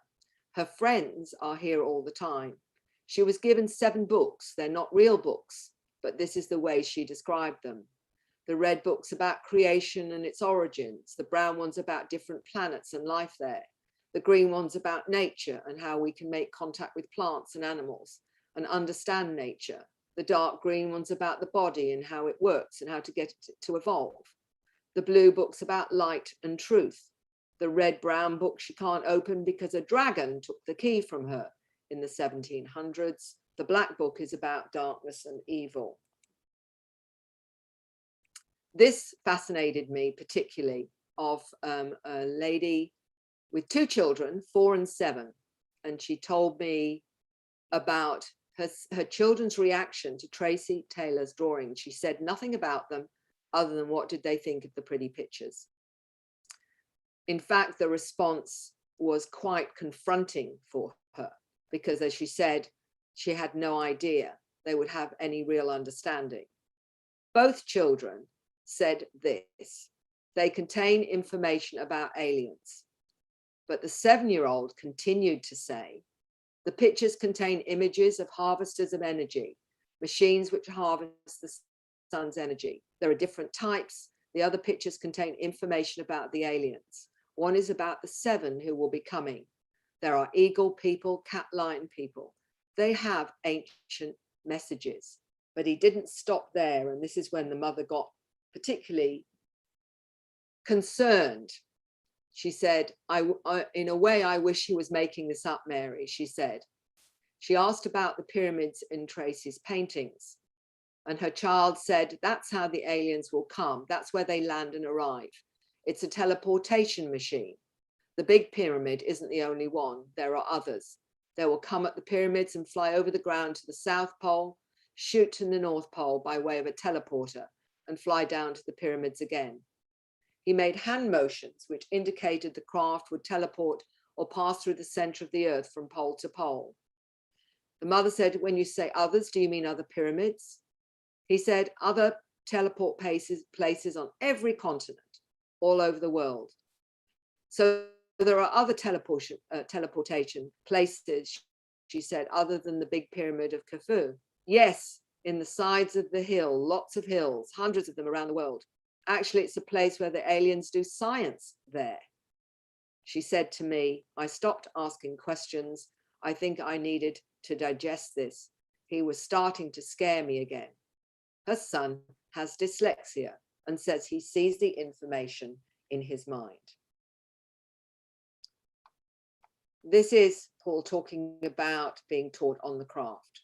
Her friends are here all the time. She was given 7 books. They're not real books, but this is the way she described them. The red book's about creation and its origins. The brown one's about different planets and life there. The green one's about nature and how we can make contact with plants and animals and understand nature. The dark green one's about the body and how it works and how to get it to evolve. The blue book's about light and truth. The red-brown book she can't open because a dragon took the key from her in the 1700s. The black book is about darkness and evil. This fascinated me particularly, of a lady with 2 children, 4 and 7. And she told me about her children's reaction to Tracy Taylor's drawing. She said nothing about them other than what did they think of the pretty pictures. In fact, the response was quite confronting for her because, as she said, she had no idea they would have any real understanding. Both children said this: they contain information about aliens. But the 7-year-old continued to say, the pictures contain images of harvesters of energy, machines which harvest the sun's energy. There are different types. The other pictures contain information about the aliens. One is about the 7 who will be coming. There are eagle people, cat lion people. They have ancient messages. But he didn't stop there. And this is when the mother got particularly concerned. She said, in a way, I wish he was making this up, Mary, she said. She asked about the pyramids in Tracy's paintings. And her child said, that's how the aliens will come. That's where they land and arrive. It's a teleportation machine. The big pyramid isn't the only one. There are others. They will come at the pyramids and fly over the ground to the South Pole, shoot to the North Pole by way of a teleporter, and fly down to the pyramids again. He made hand motions which indicated the craft would teleport or pass through the center of the earth from pole to pole. The mother said, when you say others, do you mean other pyramids? He said, other teleport places on every continent, all over the world. So there are other teleportation places, she said, other than the big pyramid of Khufu. Yes, in the sides of the hill, lots of hills, hundreds of them around the world. Actually, it's a place where the aliens do science there. She said to me, I stopped asking questions. I think I needed to digest this. He was starting to scare me again. Her son has dyslexia and says he sees the information in his mind. This is Paul talking about being taught on the craft.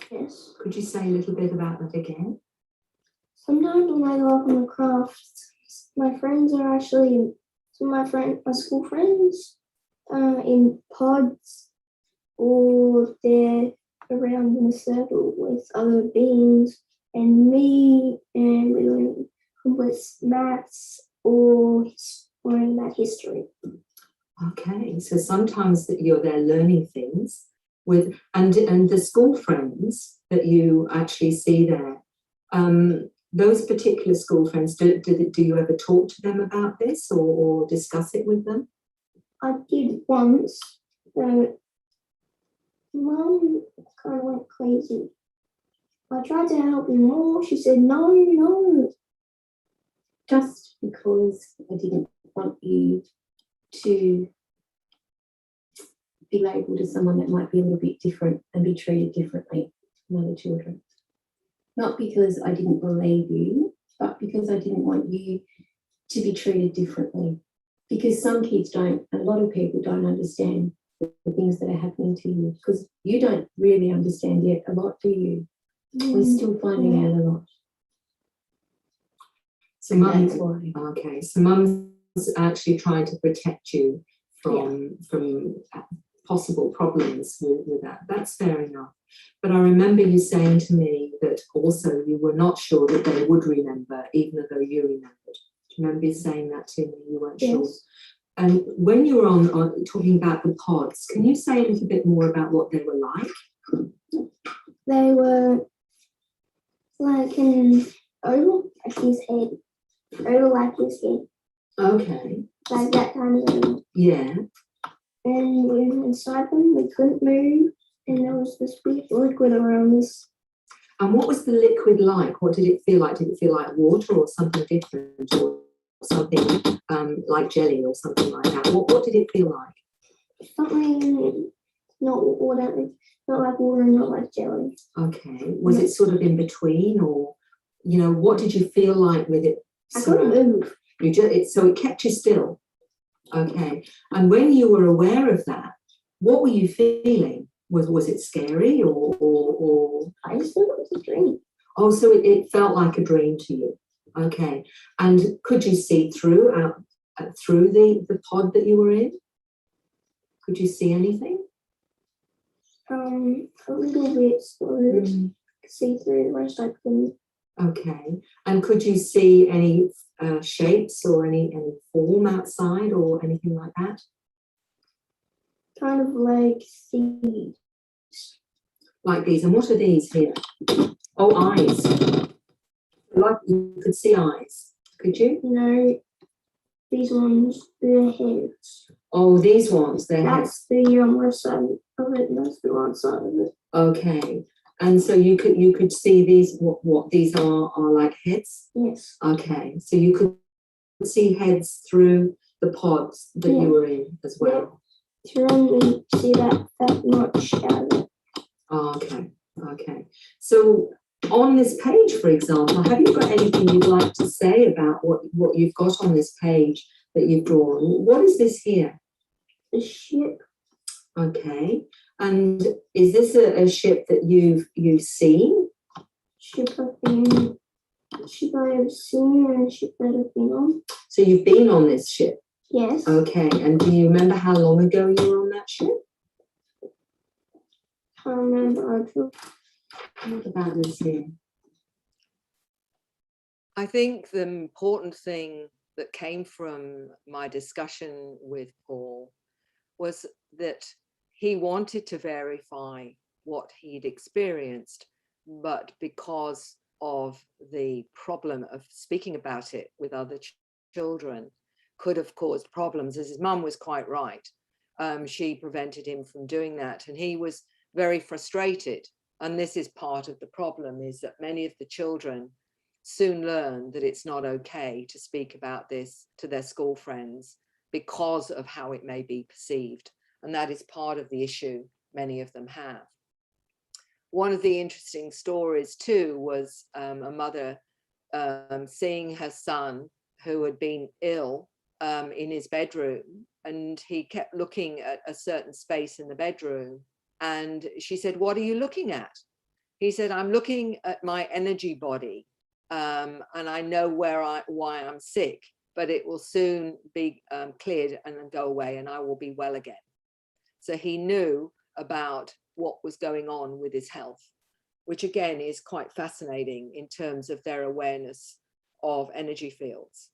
Yes. Could you say a little bit about that again? Sometimes when I go up on the crafts, my friends are actually, my school friends, in pods, or they're around in a circle with other beings and me, and we're doing complex maths or learning about history. Okay, so sometimes that you're there learning things with, and the school friends that you actually see there, those particular school friends, do you ever talk to them about this or discuss it with them? I did once. Mum kind of went crazy. I tried to help him more. She said, no. Just because I didn't want you to be labelled as someone that might be a little bit different and be treated differently from other children. Not because I didn't believe you, but because I didn't want you to be treated differently. Because some kids don't, a lot of people don't understand the things that are happening to you, because you don't really understand yet a lot, do you? We're still finding out a lot. So mum, That's why. okay, so mum's actually trying to protect you from possible problems with that. That's fair enough. But I remember you saying to me that also you were not sure that they would remember, even though you remembered. Do you remember you saying that to me? You weren't sure. And when you were on talking about the pods, can you say a little bit more about what they were like? They were like an oval, like his head. Oval like his head. Okay. Like that kind of oval. Yeah. And we were inside them, we couldn't move, and there was this big liquid around us. And what was the liquid like? What did it feel like? Did it feel like water or something different, or something like jelly or something like that? What did it feel like? Something not water, not like water, not like jelly. Okay. Was it sort of in between, or, you know, what did you feel like with it? I couldn't move. So it kept you still. Okay. And when you were aware of that, what were you feeling? Was it scary or I just thought it was a dream. Oh, so it felt like a dream to you. Okay. And could you see through the pod that you were in? Could you see anything? A little bit, sort of see through the rest I couldn't. Okay. And could you see any shapes or any form outside or anything like that? Kind of like seeds. Like these. And what are these here? Oh, eyes. Like you could see eyes. Could you? No, these ones, they're heads. Oh, these ones, they're heads. That's the left side of it, and that's the right side of it. Okay. And so you could see these, what these are like heads? Yes. Okay. So you could see heads through the pods that you were in as well. Yeah. You only see that much out of it. Oh, okay. Okay. So on this page, for example, have you got anything you'd like to say about what you've got on this page that you've drawn? What is this here? The ship. Okay. And is this a ship that you've seen? Ship I have seen and a ship that I've been on. So you've been on this ship? Yes. Okay. And do you remember how long ago you were on that ship? I remember. What about this here? I think the important thing that came from my discussion with Paul was that he wanted to verify what he'd experienced, but because of the problem of speaking about it with other children could have caused problems, as his mum was quite right. She prevented him from doing that, and he was very frustrated. And this is part of the problem, is that many of the children soon learn that it's not okay to speak about this to their school friends because of how it may be perceived. And that is part of the issue many of them have. One of the interesting stories too was a mother seeing her son who had been ill in his bedroom, and he kept looking at a certain space in the bedroom, and she said, "What are you looking at?" He said, "I'm looking at my energy body, and I know why I'm sick, but it will soon be cleared and then go away, and I will be well again." So he knew about what was going on with his health, which again is quite fascinating in terms of their awareness of energy fields.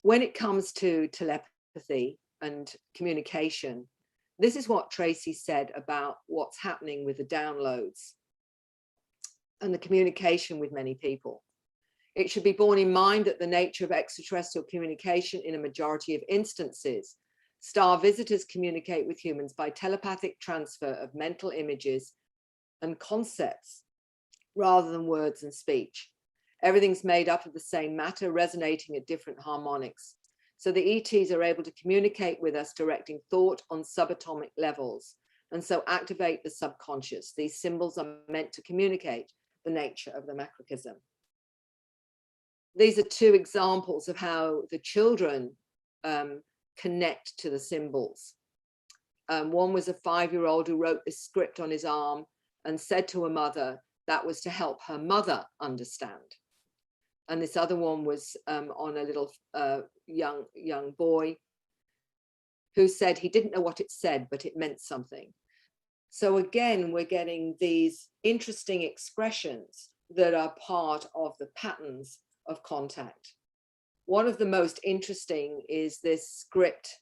When it comes to telepathy and communication, this is what Tracy said about what's happening with the downloads and the communication with many people. It should be borne in mind that the nature of extraterrestrial communication in a majority of instances, star visitors communicate with humans by telepathic transfer of mental images and concepts rather than words and speech. Everything's made up of the same matter, resonating at different harmonics. So the ETs are able to communicate with us, directing thought on subatomic levels, and so activate the subconscious. These symbols are meant to communicate the nature of the macrocosm. These are two examples of how the children connect to the symbols. One was a 5-year-old who wrote this script on his arm and said to a mother that was to help her mother understand. And this other one was on a little young boy who said he didn't know what it said, but it meant something. So again, we're getting these interesting expressions that are part of the patterns of contact. One of the most interesting is this script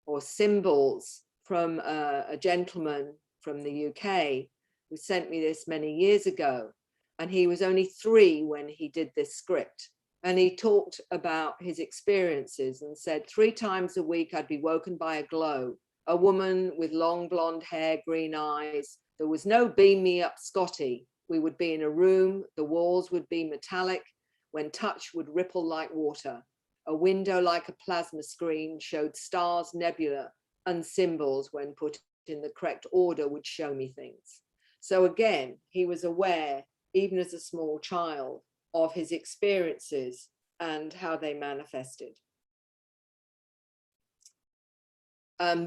or symbols from a gentleman from the UK who sent me this many years ago. And he was only 3 when he did this script. And he talked about his experiences and said 3 times a week I'd be woken by a glow, a woman with long blonde hair, green eyes. There was no beam me up Scotty. We would be in a room, the walls would be metallic, when touch would ripple like water. A window like a plasma screen showed stars, nebula, and symbols when put in the correct order would show me things. So again, he was aware, even as a small child, of his experiences and how they manifested.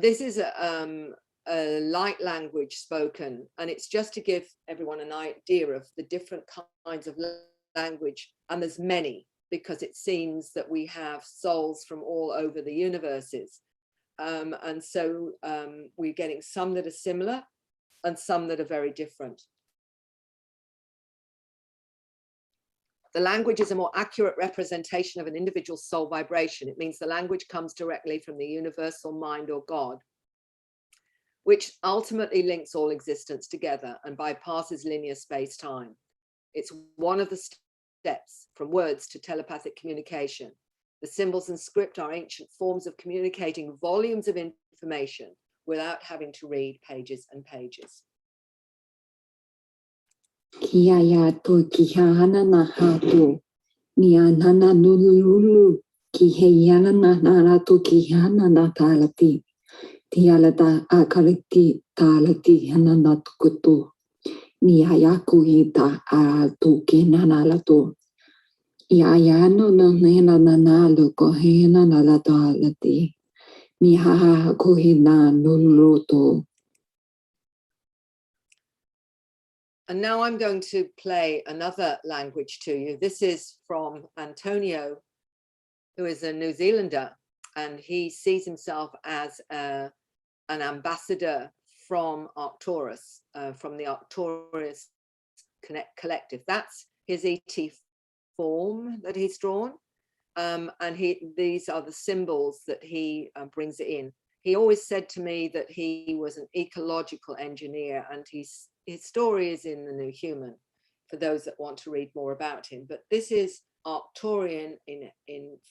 This is a light language spoken, and it's just to give everyone an idea of the different kinds of language, and there's many, because it seems that we have souls from all over the universes. And so we're getting some that are similar and some that are very different. The language is a more accurate representation of an individual soul vibration. It means the language comes directly from the universal mind or God, which ultimately links all existence together and bypasses linear space-time. It's one of the steps from words to telepathic communication. The symbols and script are ancient forms of communicating volumes of information without having to read pages and pages. Kia ya to ki hana na ha to ni anana nululu ki he yana na to ki hana na talati ti alata akaliti talati hana na kuto ni hayaku hita a to ki nana la to ya ya no no na na lo ko he na la talati ni ha ko he na nulu to. And now I'm going to play another language to you. This is from Antonio, who is a New Zealander, and he sees himself as an ambassador from Arcturus, from the Arcturus collective. That's his ET form that he's drawn. And these are the symbols that he brings in. He always said to me that he was an ecological engineer, and his story is in The New Human, for those that want to read more about him. But this is Arcturian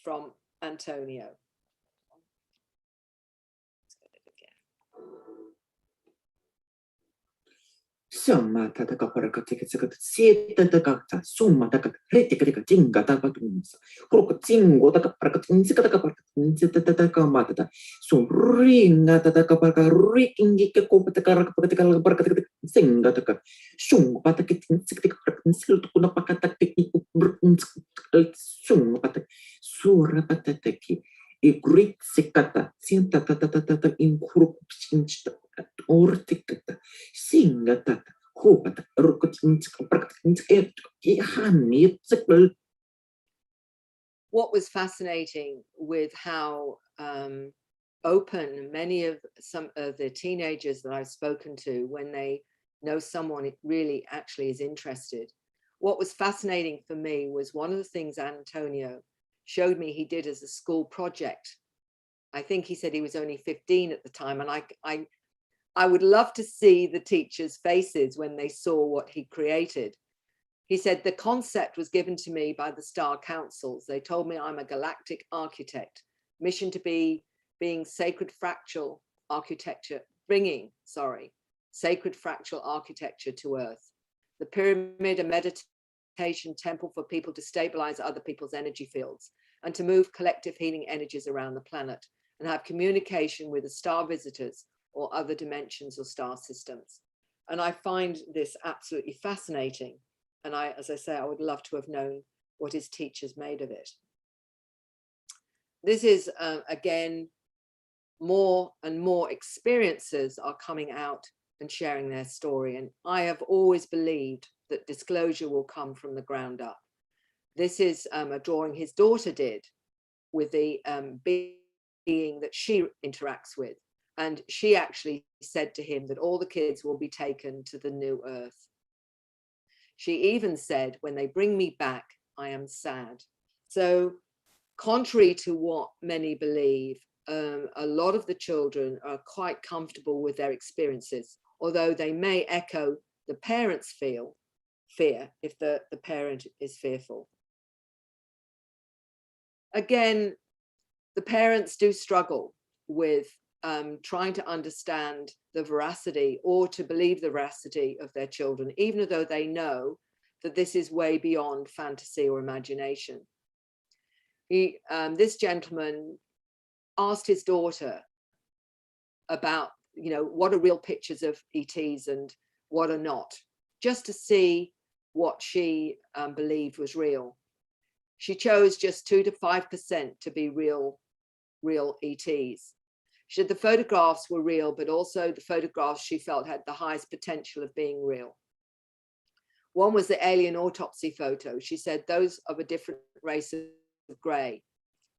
from Antonio. Summa tataka parakatika sieta summa taka retika jinga tapatunsa. Crocotingo taka parakatinska taka parakatinska matata. Sumringa taka paraka rikingi kopataka parakatika singa taka. Sung patakitinska parakatinska kuna pakataki sung patak sura patataki. Igrit sikata sienta tata inkurupinchta. Ortikata, singata, hopata, what was fascinating with how open some of the teenagers that I've spoken to, when they know someone really actually is interested, what was fascinating for me was one of the things Antonio showed me he did as a school project. I think he said he was only 15 at the time, and I would love to see the teachers' faces when they saw what he created. He said, the concept was given to me by the Star Councils. They told me I'm a galactic architect, mission to be being sacred fractal architecture, bringing sacred fractal architecture to Earth. The pyramid, a meditation temple for people to stabilize other people's energy fields and to move collective healing energies around the planet and have communication with the star visitors or other dimensions or star systems. And I find this absolutely fascinating. And as I say, I would love to have known what his teachers made of it. This is, again, more and more experiences are coming out and sharing their story. And I have always believed that disclosure will come from the ground up. This is a drawing his daughter did with the being that she interacts with. And she actually said to him that all the kids will be taken to the new earth. She even said, when they bring me back, I am sad. So contrary to what many believe, a lot of the children are quite comfortable with their experiences, although they may echo the parents' fear if the parent is fearful. Again, the parents do struggle with trying to understand the veracity or to believe the veracity of their children, even though they know that this is way beyond fantasy or imagination. This gentleman asked his daughter about, what are real pictures of ETs and what are not, just to see what she believed was real. She chose just 2 to 5% to be real ETs. She said the photographs were real, but also the photographs she felt had the highest potential of being real. One was the alien autopsy photo. She said those of a different race of grey.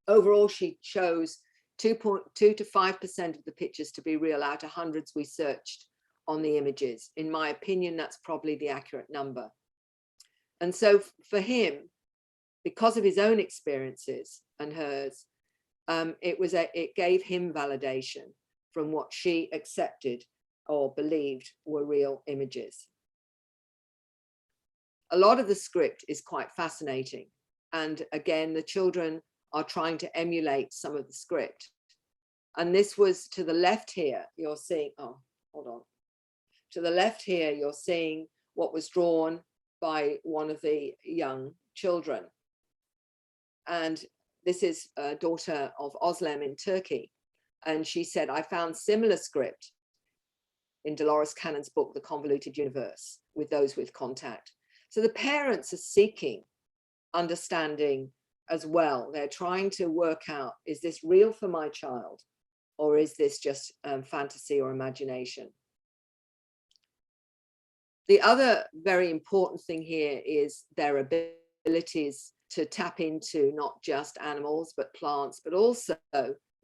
Overall, she chose 2 to 5% of the pictures to be real out of hundreds we searched on the images. In my opinion, that's probably the accurate number. And so for him, because of his own experiences and hers, it gave him validation from what she accepted or believed were real images. A lot of the script is quite fascinating. And again, the children are trying to emulate some of the script. And this was to the left here, you're seeing, oh, hold on. To the left here, you're seeing what was drawn by one of the young children. And this is a daughter of Özlem in Turkey. And she said, I found similar script in Dolores Cannon's book, The Convoluted Universe, with those with contact. So the parents are seeking understanding as well. They're trying to work out, is this real for my child? Or is this just fantasy or imagination? The other very important thing here is their abilities to tap into not just animals, but plants, but also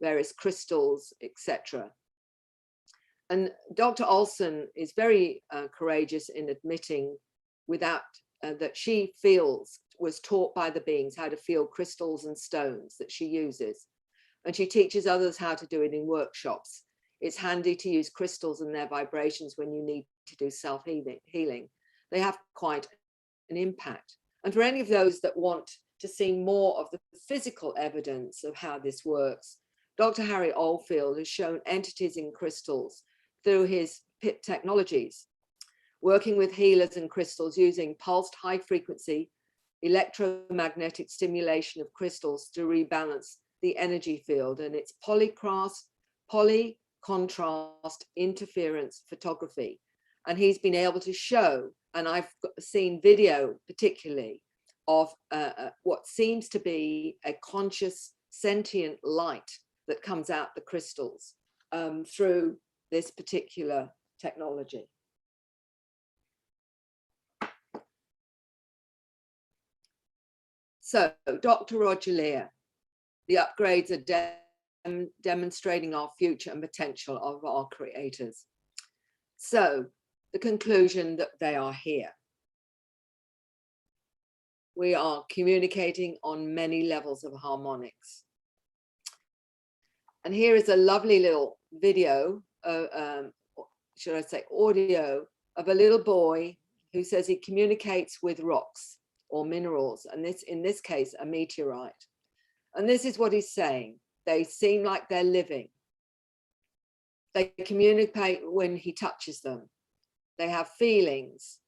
various crystals, etc. And Dr. Olson is very courageous in admitting without that she was taught by the beings how to feel crystals and stones that she uses. And she teaches others how to do it in workshops. It's handy to use crystals and their vibrations when you need to do self-healing. They have quite an impact. And for any of those that want to see more of the physical evidence of how this works, Dr. Harry Oldfield has shown entities in crystals through his PIP technologies, working with healers and crystals using pulsed high frequency electromagnetic stimulation of crystals to rebalance the energy field. And it's polycontrast interference photography. And he's been able to show, and I've seen video particularly, of what seems to be a conscious sentient light that comes out the crystals through this particular technology. So, Dr. Roger Lear, the upgrades are demonstrating our future and potential of our creators. So, the conclusion that they are here. We are communicating on many levels of harmonics. And here is a lovely little video, should I say audio, of a little boy who says he communicates with rocks or minerals, and this, in this case, a meteorite. And this is what he's saying. They seem like they're living. They communicate when he touches them. They have feelings,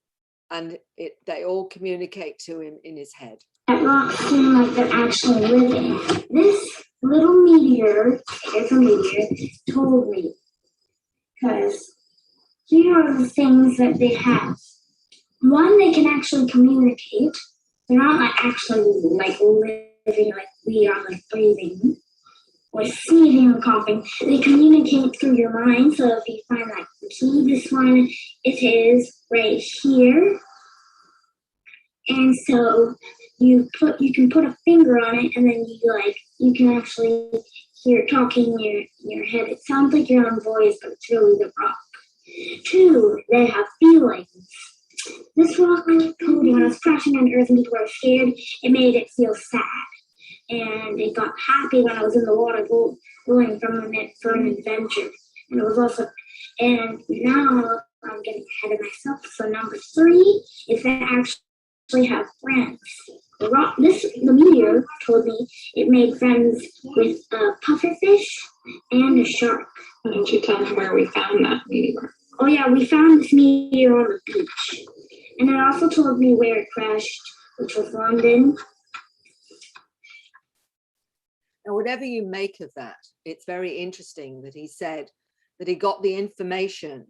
and they all communicate to him in his head. That rocks seem like they're actually living. This little meteor, it's a meteor, told me. Because here are the things that they have. One, they can actually communicate. They're not like actually like living like we are, like breathing or sneezing or coughing. They communicate through your mind. So if you find like key. This one, it is right here. And so you can put a finger on it, and then you can actually hear it talking in your head. It sounds like your own voice, but it's really the rock. 2, they have feelings. This rock told me when I was crashing on Earth and people were scared, it made it feel sad. And it got happy when I was in the water going for an adventure. And it was also, and now I'm getting ahead of myself. So number 3 is they actually have friends. The meteor told me it made friends with a pufferfish and a shark. Why don't you tell them where we found that meteor? Oh yeah, we found this meteor on the beach. And it also told me where it crashed, which was London. Now, whatever you make of that, it's very interesting that he said that he got the information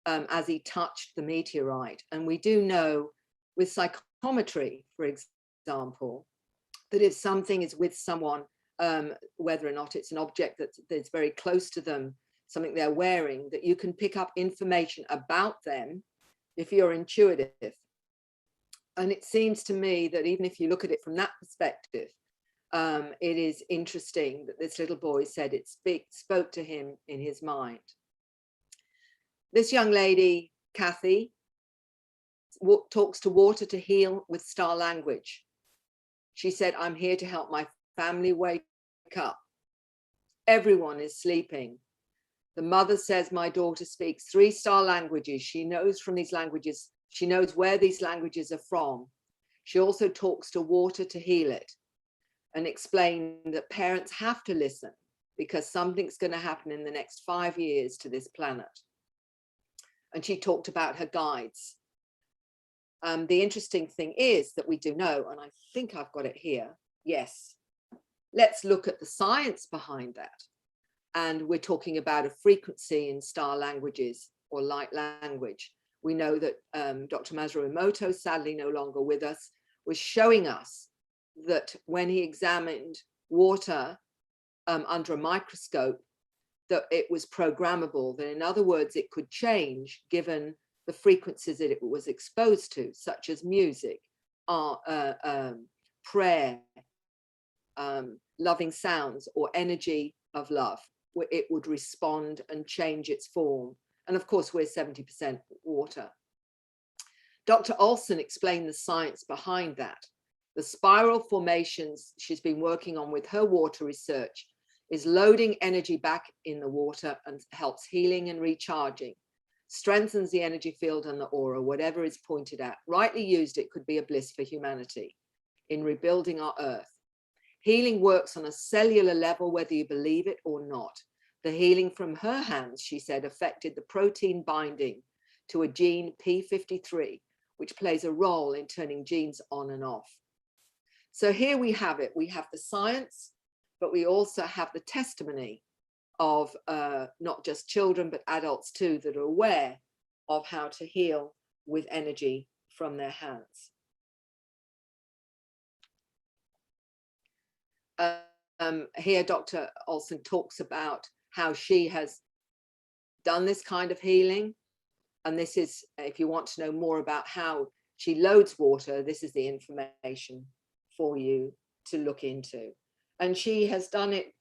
as he touched the meteorite. And we do know with psychometry, for example, that if something is with someone, whether or not it's an object that's very close to them, something they're wearing, that you can pick up information about them if you're intuitive. And it seems to me that even if you look at it from that perspective, it is interesting that this little boy said it spoke to him in his mind. This young lady, Kathy, talks to water to heal with star language. She said, I'm here to help my family wake up. Everyone is sleeping. The mother says, my daughter speaks 3 star languages. She knows from these languages, she knows where these languages are from. She also talks to water to heal it and explain that parents have to listen because something's going to happen in the next 5 years to this planet. And she talked about her guides. The interesting thing is that we do know, and I think I've got it here. Yes. Let's look at the science behind that. And we're talking about a frequency in star languages or light language. We know that Dr. Masaru Emoto, sadly no longer with us, was showing us that when he examined water under a microscope, that it was programmable, that in other words, it could change given the frequencies that it was exposed to, such as music, prayer, loving sounds, or energy of love, where it would respond and change its form. And of course, we're 70% water. Dr. Olson explained the science behind that. The spiral formations she's been working on with her water research is loading energy back in the water and helps healing and recharging, strengthens the energy field and the aura, whatever is pointed at. Rightly used, it could be a bliss for humanity in rebuilding our earth. Healing works on a cellular level, whether you believe it or not. The healing from her hands, she said, affected the protein binding to a gene P53, which plays a role in turning genes on and off. So here we have it. We have the science, but we also have the testimony of not just children, but adults too, that are aware of how to heal with energy from their hands. Here, Dr. Olson talks about how she has done this kind of healing. And this is, if you want to know more about how she loads water, this is the information for you to look into. And she has done it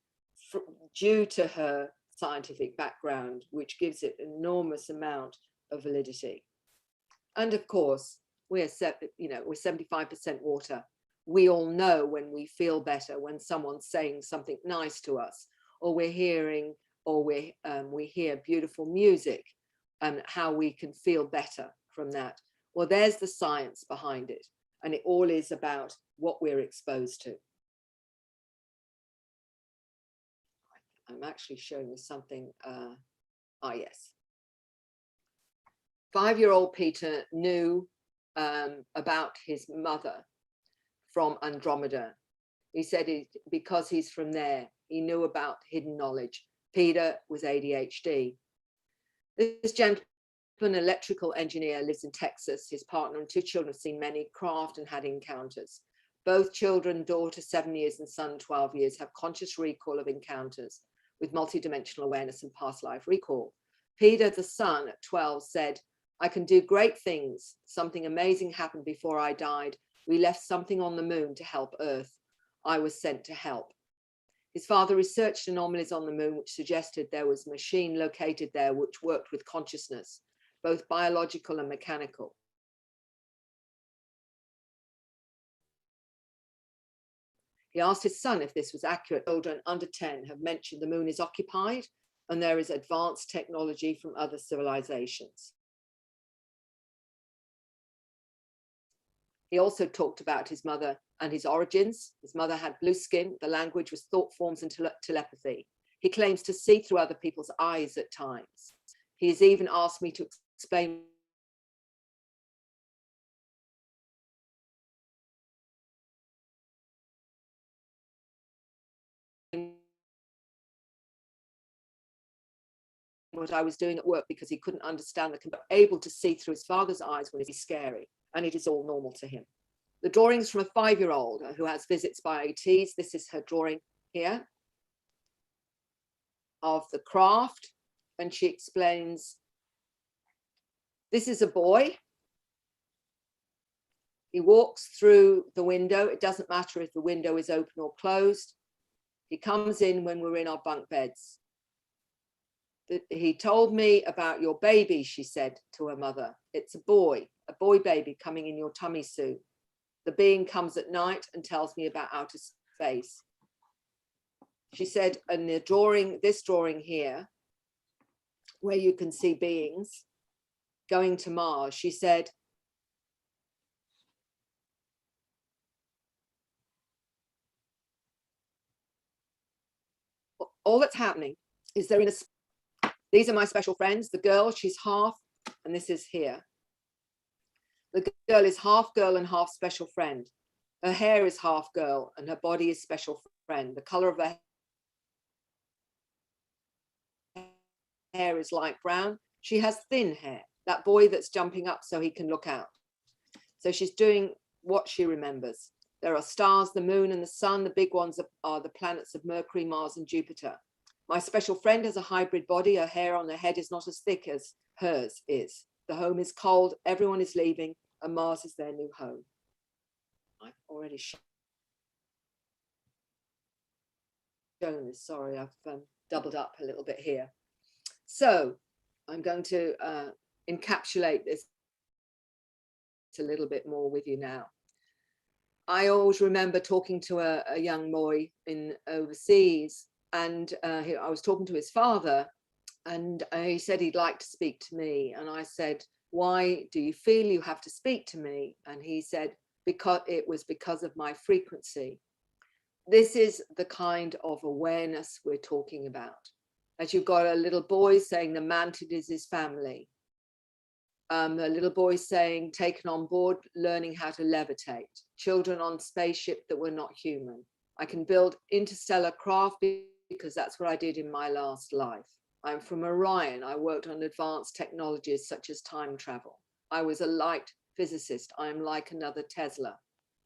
due to her scientific background, which gives it an enormous amount of validity. And of course, we're 75% water. We all know when we feel better, when someone's saying something nice to us, or we're hearing, or we hear beautiful music, and how we can feel better from that. Well, there's the science behind it, and it all is about what we're exposed to. I'm actually showing you something. Yes. 5-year-old Peter knew about his mother from Andromeda. He said because he's from there, he knew about hidden knowledge. Peter was ADHD. This gentleman, an electrical engineer, lives in Texas. His partner and 2 children have seen many craft and had encounters. Both children, daughter 7 years and son 12 years, have conscious recall of encounters with multidimensional awareness and past life recall. Peter, the son, at 12, said, I can do great things. Something amazing happened before I died. We left something on the moon to help Earth. I was sent to help. His father researched anomalies on the moon, which suggested there was a machine located there which worked with consciousness, both biological and mechanical. He asked his son if this was accurate. Children under 10 have mentioned the moon is occupied and there is advanced technology from other civilizations. He also talked about his mother and his origins. His mother had blue skin. The language was thought forms and telepathy. He claims to see through other people's eyes at times. He has even asked me to explain what I was doing at work because he couldn't understand the able to see through his father's eyes when it's scary, and it is all normal to him. The drawings from a 5-year-old who has visits by ETs. This is her drawing here of the craft, and she explains, this is a boy. He walks through the window. It doesn't matter if the window is open or closed. He comes in when we're in our bunk beds. He told me about your baby, she said to her mother. It's a boy baby coming in your tummy soon. The being comes at night and tells me about outer space. She said, in the drawing, this drawing here, where you can see beings going to Mars, she said, all that's happening is they're in a, these are my special friends. The girl, she's half, and this is here. The girl is half girl and half special friend. Her hair is half girl and her body is special friend. The color of her hair is light brown. She has thin hair. That boy that's jumping up so he can look out. So she's doing what she remembers. There are stars, the moon and the sun. The big ones are the planets of Mercury, Mars and Jupiter. My special friend has a hybrid body. Her hair on her head is not as thick as hers is. The home is cold. Everyone is leaving and Mars is their new home. I've already shown this. Sorry, I've doubled up a little bit here. So I'm going to encapsulate this a little bit more with you now. I always remember talking to a young boy in overseas, and I was talking to his father, and he said he'd like to speak to me. And I said, why do you feel you have to speak to me? And he said, because it was because of my frequency. This is the kind of awareness we're talking about. As you've got a little boy saying the Mantid is his family. A little boy saying, taken on board, learning how to levitate. Children on spaceship that were not human. I can build interstellar craft because that's what I did in my last life. I'm from Orion. I worked on advanced technologies such as time travel. I was a light physicist. I'm like another Tesla.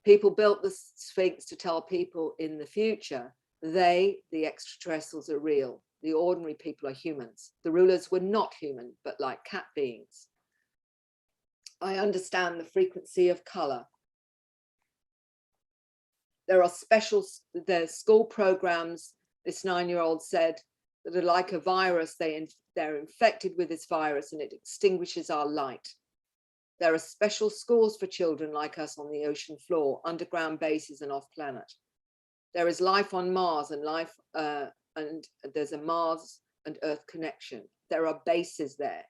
People built the Sphinx to tell people in the future, they, the extraterrestrials, are real. The ordinary people are humans. The rulers were not human, but like cat beings. I understand the frequency of color. There are there's school programs, this 9-year-old said, that are like a virus. They're infected with this virus and it extinguishes our light. There are special schools for children like us on the ocean floor, underground bases and off planet. There is life on Mars and life, and there's a Mars and Earth connection. There are bases there.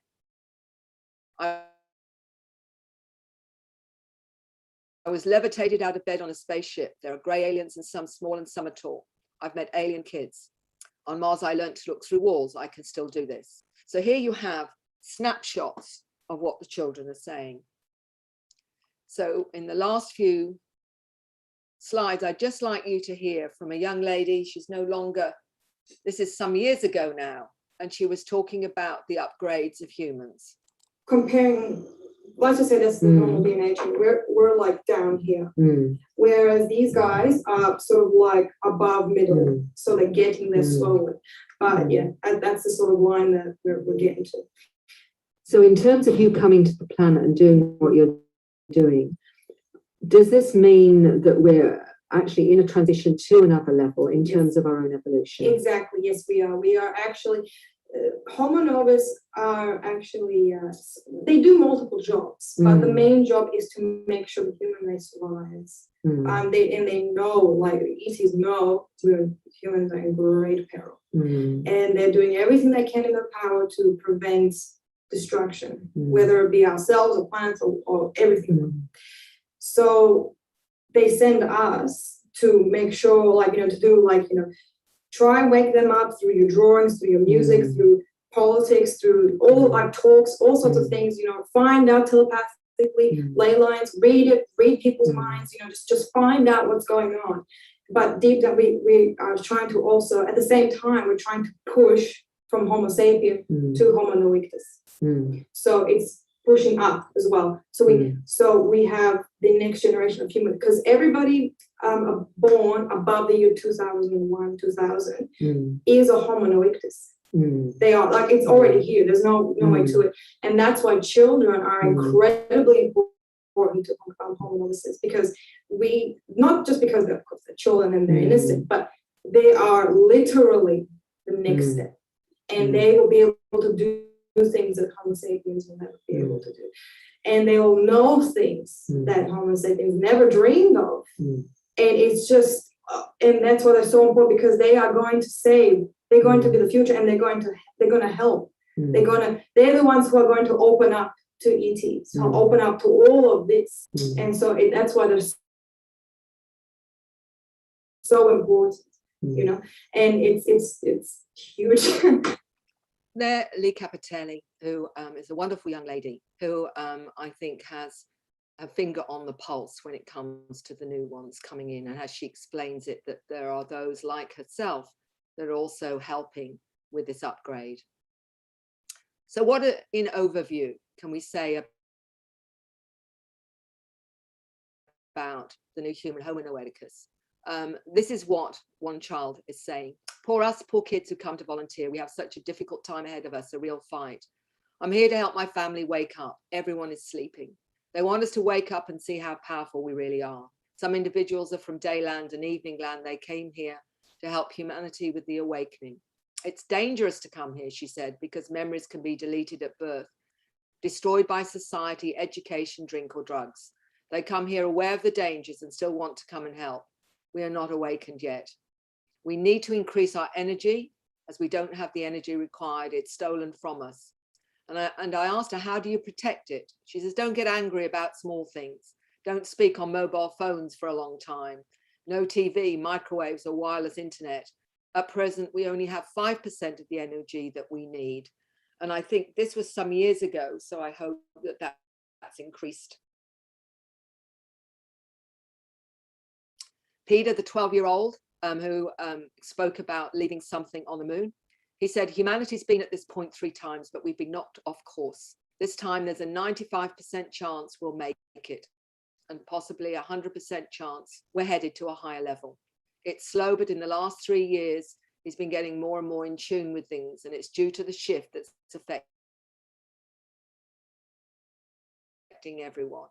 I was levitated out of bed on a spaceship. There are gray aliens and some small and some are tall. I've met alien kids. On Mars, I learned to look through walls. I can still do this. So here you have snapshots of what the children are saying. So in the last few slides, I'd just like you to hear from a young lady. She's no longer, this is some years ago now, and she was talking about the upgrades of humans. Comparing, let's just say that's the normal DNA tree. We're like down here, whereas these guys are sort of like above middle, so they're getting there slowly. But yeah, that's the sort of line that we're getting to. So in terms of you coming to the planet and doing what you're doing, does this mean that we're actually in a transition to another level in terms of our own evolution? Exactly, yes, we are. We are actually, Homo novus are actually, they do multiple jobs, but the main job is to make sure the human race survives. They know, like ETs know, humans are in great peril. And they're doing everything they can in their power to prevent destruction, whether it be ourselves or plants or everything. So they send us to make sure, like, to do, like, try and wake them up through your drawings, through your music, through politics, through all like talks, all sorts of things, find out telepathically, ley lines, read people's minds, just find out what's going on. But deep down, we are trying to also, at the same time, we're trying to push from Homo sapien to Homo Noeticus. So it's pushing up as well. So we have the next generation of human, because everybody born above the year 2001, 2000 is a Homo Noeticus. They are, like, it's already here. There's no way to it. And that's why children are incredibly important to Homo Noeticus, because not just because they're children and they're innocent, but they are literally the next step. And they will be able to do things that Homo sapiens will never be able to do. And they will know things that Homo sapiens never dreamed of. And it's just, and that's why they're so important, because they are going to save, they're going to be the future, and they're going to help. They're the ones who are going to open up to ETs, open up to all of this. And so that's why they're so important, and it's huge. There, Lee Capitelli, who is a wonderful young lady who I think has a finger on the pulse when it comes to the new ones coming in, and as she explains it, that there are those like herself that are also helping with this upgrade. So what, in overview, can we say about the new human, Homo Noeticus? This is what one child is saying. Poor us, poor kids who come to volunteer. We have such a difficult time ahead of us, a real fight. I'm here to help my family wake up. Everyone is sleeping. They want us to wake up and see how powerful we really are. Some individuals are from dayland and evening land. They came here to help humanity with the awakening. It's dangerous to come here, she said, because memories can be deleted at birth, destroyed by society, education, drink, or drugs. They come here aware of the dangers and still want to come and help. We are not awakened yet. We need to increase our energy, as we don't have the energy required. It's stolen from us. And I asked her, how do you protect it? She says, don't get angry about small things. Don't speak on mobile phones for a long time. No TV, microwaves, or wireless internet. At present, we only have 5% of the energy that we need. And I think this was some years ago, so I hope that that's increased. Peter, the 12-year-old, who spoke about leaving something on the moon, he said, humanity's been at this point 3 times, but we've been knocked off course. This time there's a 95% chance we'll make it, and possibly 100% chance we're headed to a higher level. It's slow, but in the last 3 years, he's been getting more and more in tune with things, and it's due to the shift that's affecting everyone.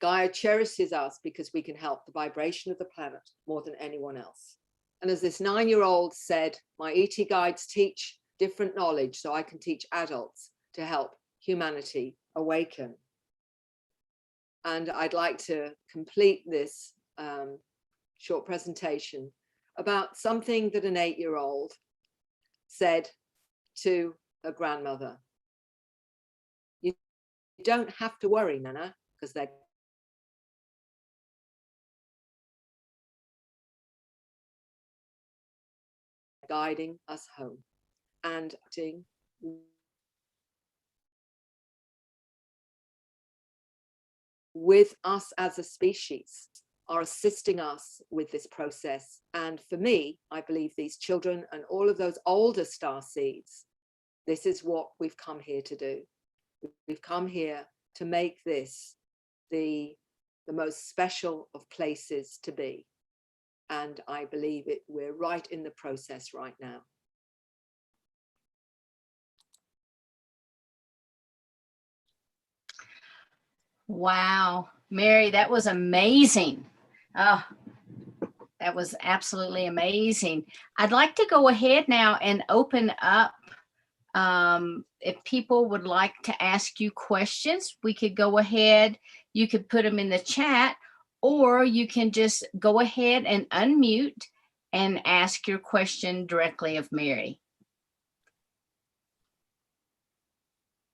Gaia cherishes us because we can help the vibration of the planet more than anyone else. And as this 9-year-old said, my ET guides teach different knowledge so I can teach adults to help humanity awaken. And I'd like to complete this short presentation about something that an 8-year-old said to a grandmother. You don't have to worry, Nana, because they're guiding us home and with us as a species, are assisting us with this process. And for me, I believe these children and all of those older star seeds, this is what we've come here to do. We've come here to make this the most special of places to be. And I believe we're right in the process right now. Wow, Mary, that was amazing. Oh, that was absolutely amazing. I'd like to go ahead now and open up. If people would like to ask you questions, we could go ahead. You could put them in the chat, or you can just go ahead and unmute and ask your question directly of Mary.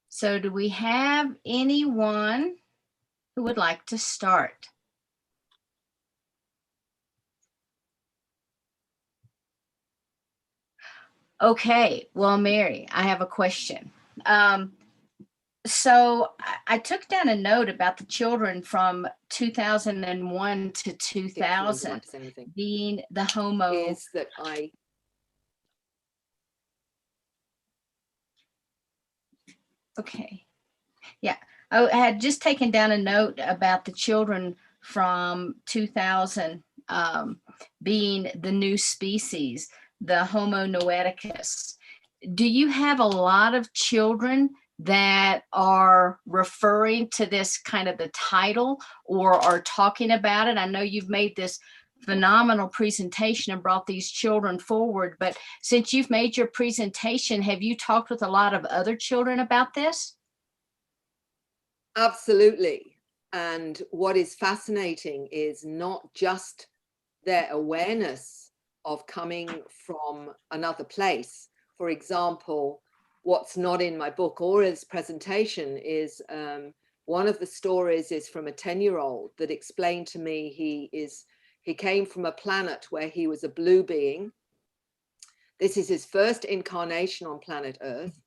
So do we have anyone who would like to start? Okay, well, Mary, I have a question. So I took down a note about the children from 2001 to 2000 being the Homo. Is that Okay. Yeah, I had just taken down a note about the children from 2000 being the new species, the Homo Noeticus. Do you have a lot of children that are referring to this kind of the title or are talking about it? I know you've made this phenomenal presentation and brought these children forward, but since you've made your presentation, have you talked with a lot of other children about this? Absolutely. And what is fascinating is not just their awareness of coming from another place. For example, what's not in my book or his presentation is one of the stories is from a 10-year-old that explained to me he came from a planet where he was a blue being. This is his first incarnation on planet Earth.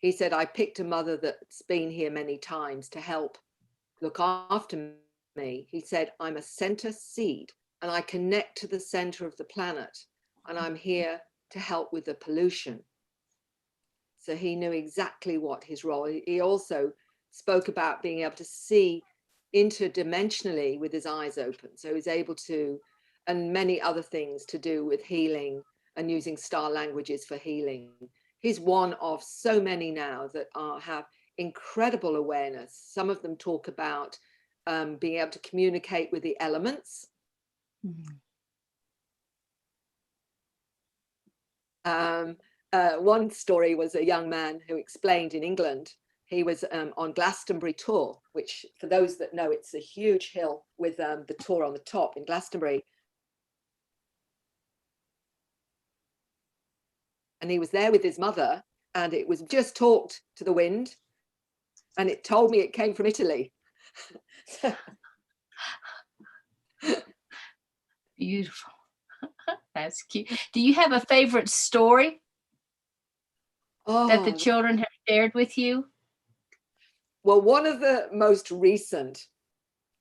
He said, I picked a mother that's been here many times to help look after me. He said, I'm a center seed and I connect to the center of the planet and I'm here to help with the pollution. So he knew exactly what his role. He also spoke about being able to see interdimensionally with his eyes open. So he's able to, and many other things to do with healing and using star languages for healing. He's one of so many now that have incredible awareness. Some of them talk about being able to communicate with the elements. One story was a young man who explained in England, he was on Glastonbury tour, which for those that know, it's a huge hill with the tour on the top in Glastonbury. And he was there with his mother and it was just talked to the wind and it told me it came from Italy. Beautiful. That's cute. Do you have a favorite story that the children have shared with you? Well, one of the most recent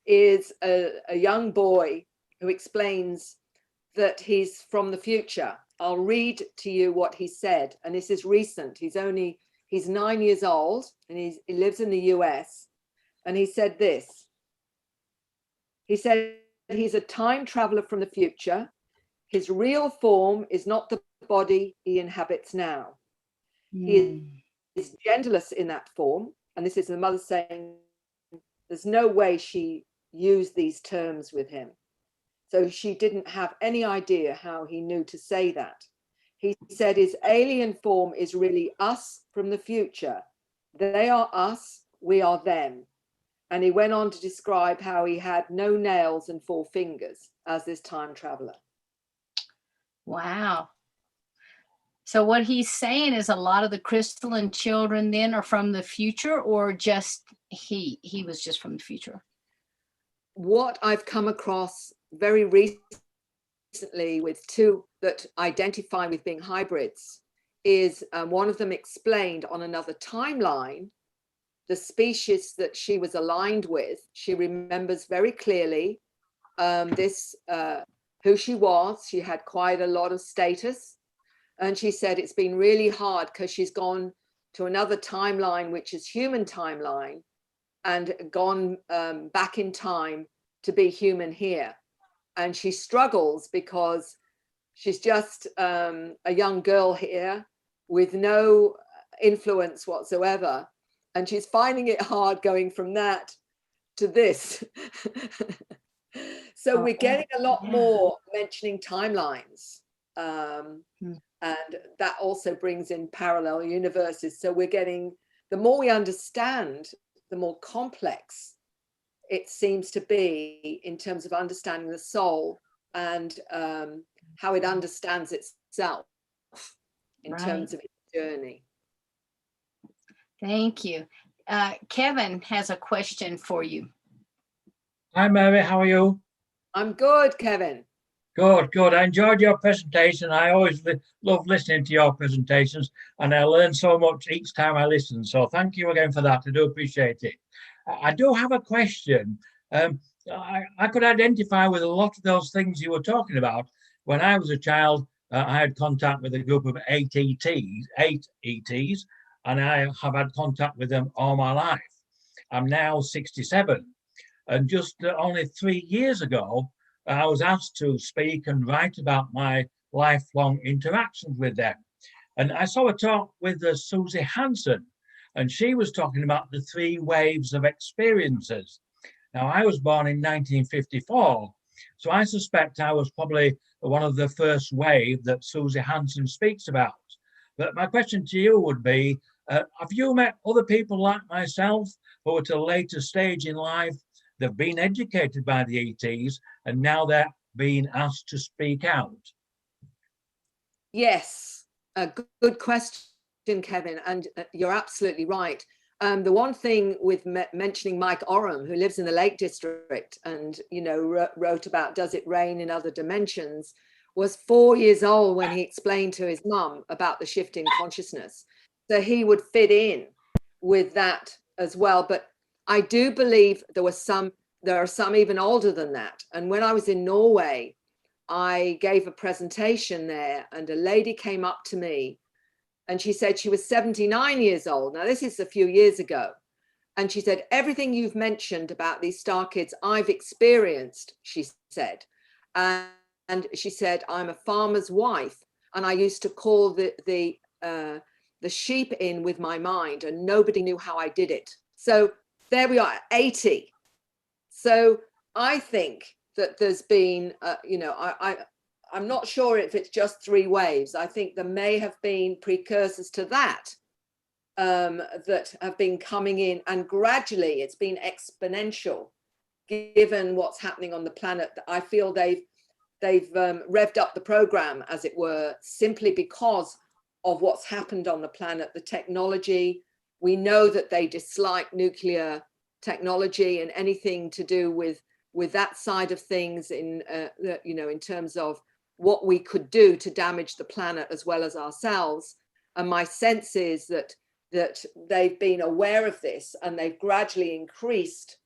is a young boy who explains that he's from the future. I'll read to you what he said, and this is recent. He's 9 years old, and he lives in the US, and he said this. He said he's a time traveler from the future. His real form is not the body he inhabits now. He is genderless in that form, and this is the mother saying there's no way she used these terms with him. So she didn't have any idea how he knew to say that. He said his alien form is really us from the future. They are us, we are them. And he went on to describe how he had no nails and 4 fingers as this time traveler. Wow. So what he's saying is a lot of the crystalline children then are from the future, or just he was just from the future? What I've come across very recently with 2 that identify with being hybrids is one of them explained on another timeline the species that she was aligned with. She remembers very clearly who she was. She had quite a lot of status, and she said it's been really hard because she's gone to another timeline, which is human timeline, and gone back in time to be human here. And she struggles because she's just a young girl here with no influence whatsoever. And she's finding it hard going from that to this. So we're getting a lot more mentioning timelines. And that also brings in parallel universes. So we're getting, the more we understand, the more complex it seems to be in terms of understanding the soul and how it understands itself in terms of its journey. Thank you. Kevin has a question for you. Hi, Mary. How are you? I'm good, Kevin. Good, good. I enjoyed your presentation. I always love listening to your presentations, and I learn so much each time I listen. So thank you again for that. I do appreciate it. I do have a question. I could identify with a lot of those things you were talking about. When I was a child, I had contact with a group of eight ETs, and I have had contact with them all my life. I'm now 67, and just only 3 years ago, I was asked to speak and write about my lifelong interactions with them. And I saw a talk with Susie Hansen, and she was talking about the 3 waves of experiences. Now, I was born in 1954, so I suspect I was probably one of the first wave that Susie Hansen speaks about. But my question to you would be, have you met other people like myself who are at a later stage in life? They've been educated by the ETs, and now they're being asked to speak out. Yes, a good question, Kevin, and you're absolutely right. The one thing with mentioning Mike Oram, who lives in the Lake District and, you know, wrote about Does It Rain in Other Dimensions, was 4 years old when he explained to his mum about the shift in consciousness. So he would fit in with that as well. But I do believe there are some even older than that. And when I was in Norway, I gave a presentation there, and a lady came up to me and she said she was 79 years old. Now, this is a few years ago. And she said, everything you've mentioned about these star kids, I've experienced, she said. And she said, I'm a farmer's wife, and I used to call the sheep in with my mind, and nobody knew how I did it. So there we are, 80. So I think that there's been, you know, I'm not sure if it's just 3 waves. I think there may have been precursors to that that have been coming in, and gradually it's been exponential given what's happening on the planet. I feel they've revved up the program, as it were, simply because of what's happened on the planet, the technology. We know that they dislike nuclear technology and anything to do with that side of things in, you know, in terms of what we could do to damage the planet as well as ourselves. And my sense is that they've been aware of this, and they've gradually increased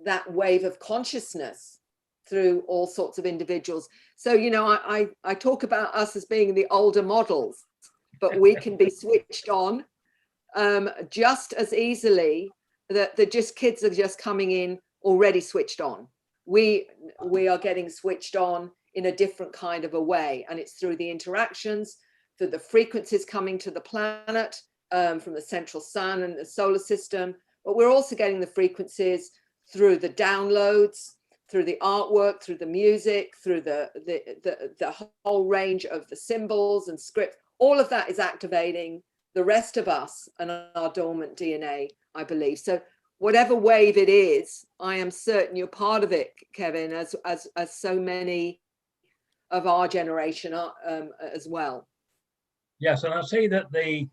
that wave of consciousness through all sorts of individuals. So, you know, I talk about us as being the older models, but we can be switched on just as easily. The just kids are just coming in already switched on. We are getting switched on in a different kind of a way, and it's through the interactions, through the frequencies coming to the planet from the central sun and the solar system. But we're also getting the frequencies through the downloads, through the artwork, through the music, through the whole range of the symbols and scripts. All of that is activating the rest of us and our dormant DNA, I believe. So whatever wave it is, I am certain you're part of it, Kevin, as so many of our generation are as well. Yes, and I see that the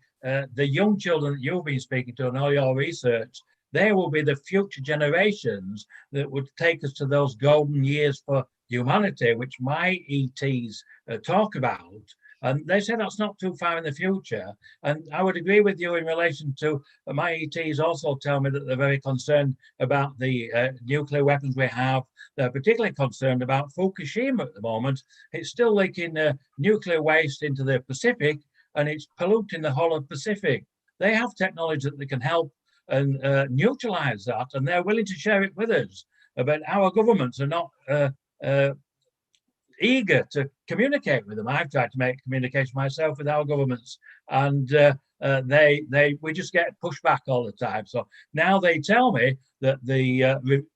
young children that you've been speaking to and all your research, they will be the future generations that would take us to those golden years for humanity, which my ETs talk about. And they say that's not too far in the future. And I would agree with you in relation to my ETs also tell me that they're very concerned about the nuclear weapons we have. They're particularly concerned about Fukushima at the moment. It's still leaking nuclear waste into the Pacific, and it's polluting the whole of Pacific. They have technology that they can help and neutralize that, and they're willing to share it with us. But our governments are not eager to communicate with them. I've tried to make communication myself with our governments, and we just get pushed back all the time. So now they tell me that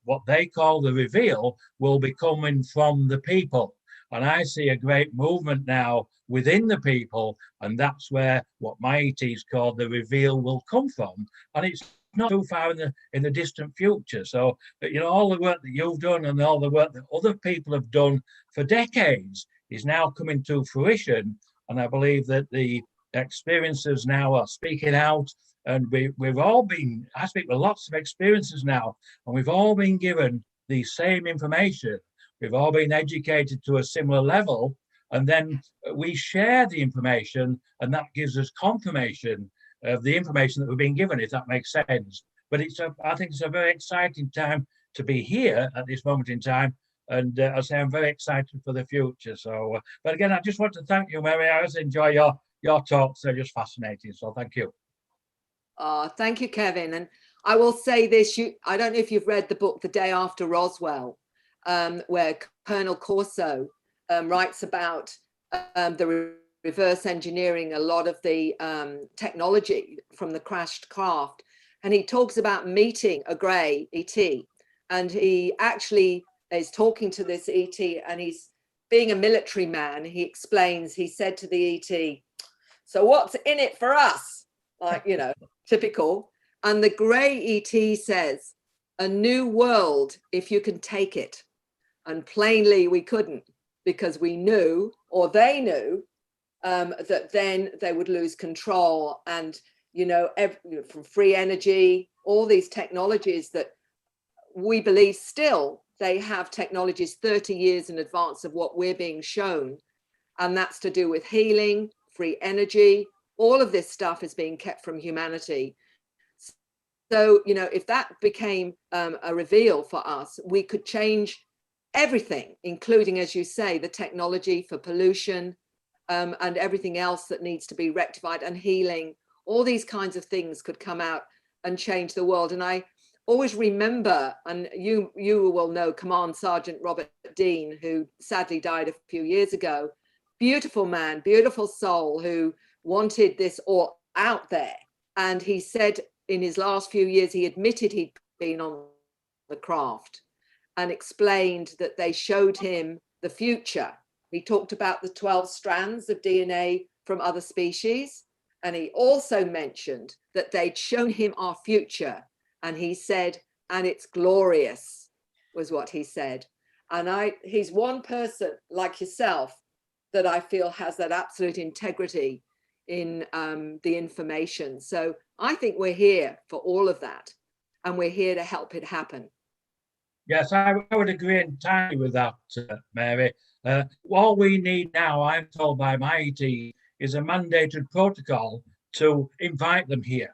what they call the reveal will be coming from the people. And I see a great movement now within the people, and that's where what my ETs called the reveal will come from. And it's not too far in the distant future. So, you know, all the work that you've done and all the work that other people have done for decades is now coming to fruition. And I believe that the experiences now are speaking out, and we've all been, I speak with lots of experiences now, and we've all been given the same information. We've all been educated to a similar level, and then we share the information, and that gives us confirmation of the information that we've been given, if that makes sense. But I think it's a very exciting time to be here at this moment in time. And I say I'm very excited for the future. So, but again, I just want to thank you, Mary. I always enjoy your talks. They're just fascinating. So thank you. Thank you, Kevin. And I will say this, I don't know if you've read the book, The Day After Roswell, where Colonel Corso writes about the reverse engineering a lot of the technology from the crashed craft. And he talks about meeting a grey ET. And he actually is talking to this ET, and he's being a military man. He explains, he said to the ET, "So what's in it for us?" Like, you know, typical. And the grey ET says, "A new world if you can take it." And plainly we couldn't, because we knew, or they knew, that then they would lose control. And, you know, from free energy, all these technologies that we believe still, they have technologies 30 years in advance of what we're being shown. And that's to do with healing, free energy. All of this stuff is being kept from humanity. So, you know, if that became a reveal for us, we could change everything, including, as you say, the technology for pollution and everything else that needs to be rectified, and healing. All these kinds of things could come out and change the world. And I always remember, and you will know Command Sergeant Robert Dean, who sadly died a few years ago. Beautiful man, beautiful soul, who wanted this all out there. And he said in his last few years, he admitted he'd been on the craft, and explained that they showed him the future. He talked about the 12 strands of DNA from other species. And he also mentioned that they'd shown him our future. And he said, "And it's glorious," was what he said. And he's one person like yourself that I feel has that absolute integrity in the information. So I think we're here for all of that, and we're here to help it happen. Yes, I would agree entirely with that, Mary. All we need now, I'm told by my ET, is a mandated protocol to invite them here.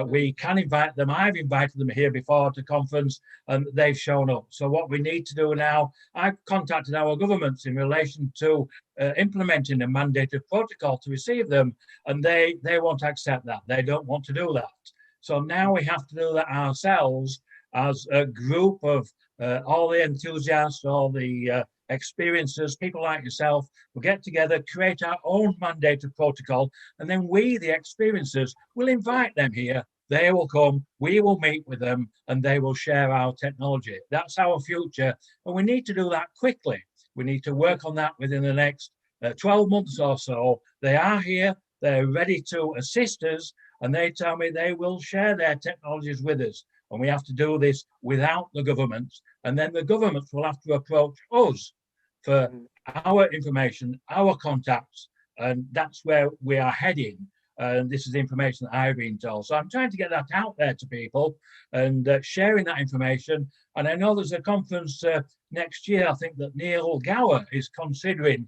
We can invite them. I've invited them here before to conference, and they've shown up. So what we need to do now, I've contacted our governments in relation to implementing a mandated protocol to receive them, and they won't accept that. They don't want to do that. So now we have to do that ourselves as a group of all the enthusiasts, all the experiencers, people like yourself, will get together, create our own mandated protocol, and then we, the experiencers, will invite them here. They will come, we will meet with them, and they will share our technology. That's our future, and we need to do that quickly. We need to work on that within the next 12 months or so. They are here, they're ready to assist us, and they tell me they will share their technologies with us. And we have to do this without the governments, and then the governments will have to approach us for our information, our contacts, and that's where we are heading. And this is the information that I've been told. So I'm trying to get that out there to people and sharing that information. And I know there's a conference next year, I think, that Neil Gower is considering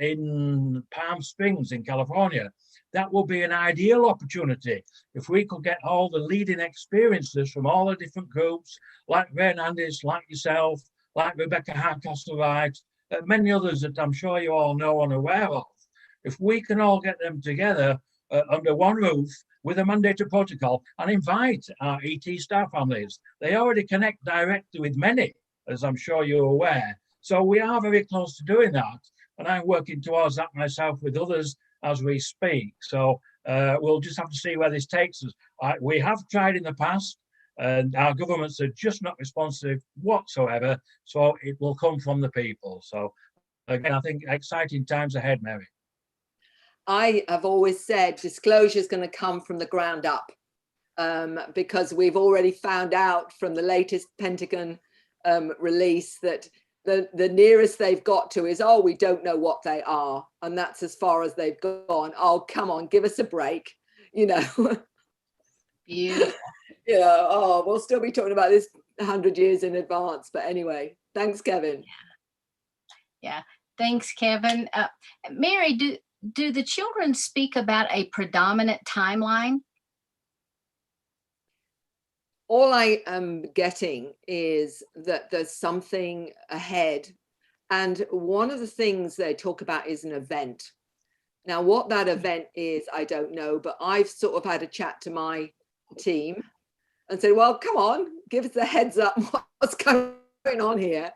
in Palm Springs in California. That will be an ideal opportunity if we could get all the leading experiences from all the different groups, like Ray Nandis, like yourself, like Rebecca Hardcastle-Wright, many others that I'm sure you all know and aware of. If we can all get them together under one roof with a mandated protocol and invite our ET star families, they already connect directly with many, as I'm sure you're aware. So we are very close to doing that. And I'm working towards that myself with others as we speak. So we'll just have to see where this takes us. We have tried in the past, and our governments are just not responsive whatsoever. So it will come from the people. So again, I think exciting times ahead, Mary. I have always said disclosure is going to come from the ground up, because we've already found out from the latest Pentagon release that the nearest they've got to is, oh, we don't know what they are. And that's as far as they've gone. Oh, come on, give us a break, you know. Beautiful. You know, oh, we'll still be talking about this 100 years in advance. But anyway, thanks, Kevin. Yeah. Thanks, Kevin. Mary, do the children speak about a predominant timeline? All I am getting is that there's something ahead. And one of the things they talk about is an event. Now, what that event is, I don't know, but I've sort of had a chat to my team and said, well, come on, give us the heads up what's going on here.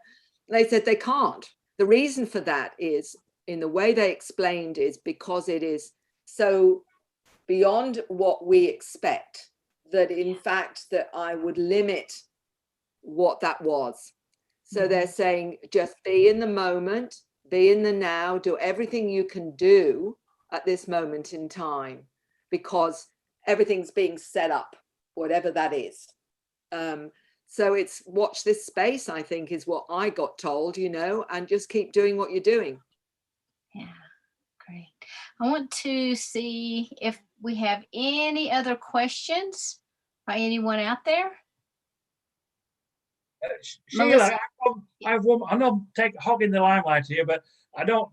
And they said they can't. The reason for that is, in the way they explained, is because it is so beyond what we expect, that in fact that I would limit what that was. So they're saying just be in the moment, be in the now, do everything you can do at this moment in time, because everything's being set up, whatever that is. So it's watch this space, I think, is what I got told, you know, and just keep doing what you're doing. Yeah, great. I want to see if we have any other questions by anyone out there. Sheila, I know hogging the limelight here, but I don't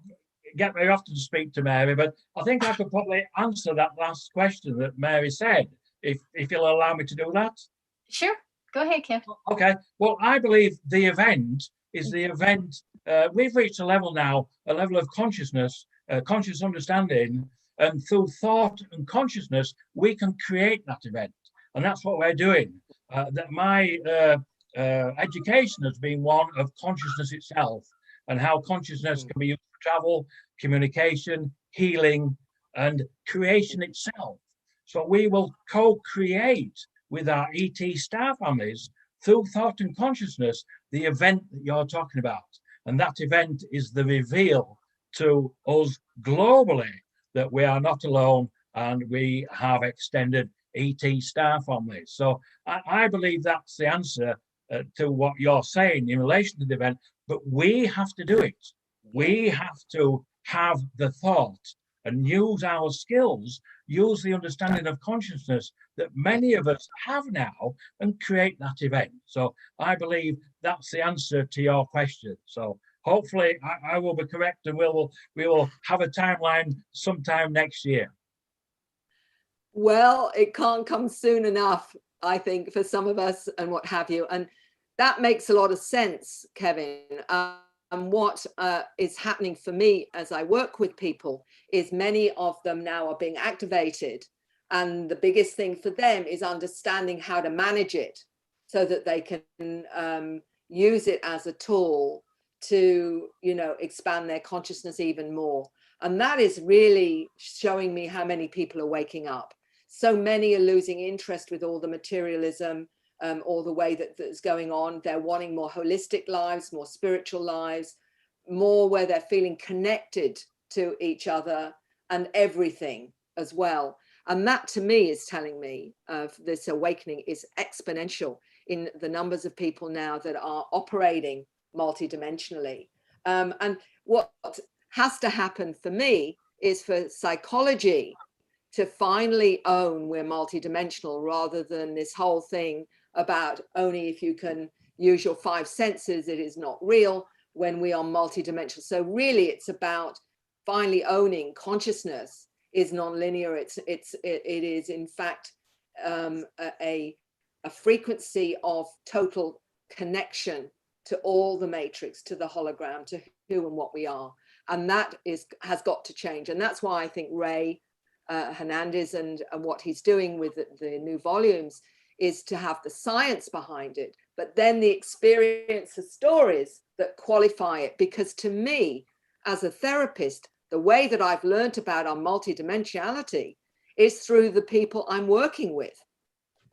get very often to speak to Mary, but I think I could probably answer that last question that Mary said, if you'll allow me to do that. Sure, go ahead, Kev. Okay, well, I believe the event is the event. We've reached a level now, a level of consciousness, conscious understanding, and through thought and consciousness, we can create that event. And that's what we're doing. That my education has been one of consciousness itself, and how consciousness can be used for travel, communication, healing, and creation itself. So we will co-create with our ET star families through thought and consciousness the event that you're talking about. And that event is the reveal to us globally that we are not alone and we have extended ET star families. So I believe that's the answer to what you're saying in relation to the event, but we have to do it. We have to have the thought and use our skills, use the understanding of consciousness that many of us have now, and create that event. So I believe that's the answer to your question. So hopefully I will be correct, and we will have a timeline sometime next year. Well, it can't come soon enough, I think, for some of us and what have you. And that makes a lot of sense, Kevin. And what is happening for me as I work with people is many of them now are being activated. And the biggest thing for them is understanding how to manage it so that they can use it as a tool to, you know, expand their consciousness even more. And that is really showing me how many people are waking up. So many are losing interest with all the materialism, all the way that's going on. They're wanting more holistic lives, more spiritual lives, more where they're feeling connected to each other and everything as well. And that to me is telling me this awakening is exponential in the numbers of people now that are operating multidimensionally. And what has to happen for me is for psychology to finally own we're multidimensional, rather than this whole thing about only if you can use your 5 senses, it is not real, when we are multidimensional. So really it's about finally owning consciousness is non-linear. It is in fact a frequency of total connection to all the matrix, to the hologram, to who and what we are. And that has got to change. And that's why I think Ray Hernandez and what he's doing with the new volumes is to have the science behind it, but then the experience, the stories that qualify it. Because to me, as a therapist, the way that I've learned about our multidimensionality is through the people I'm working with,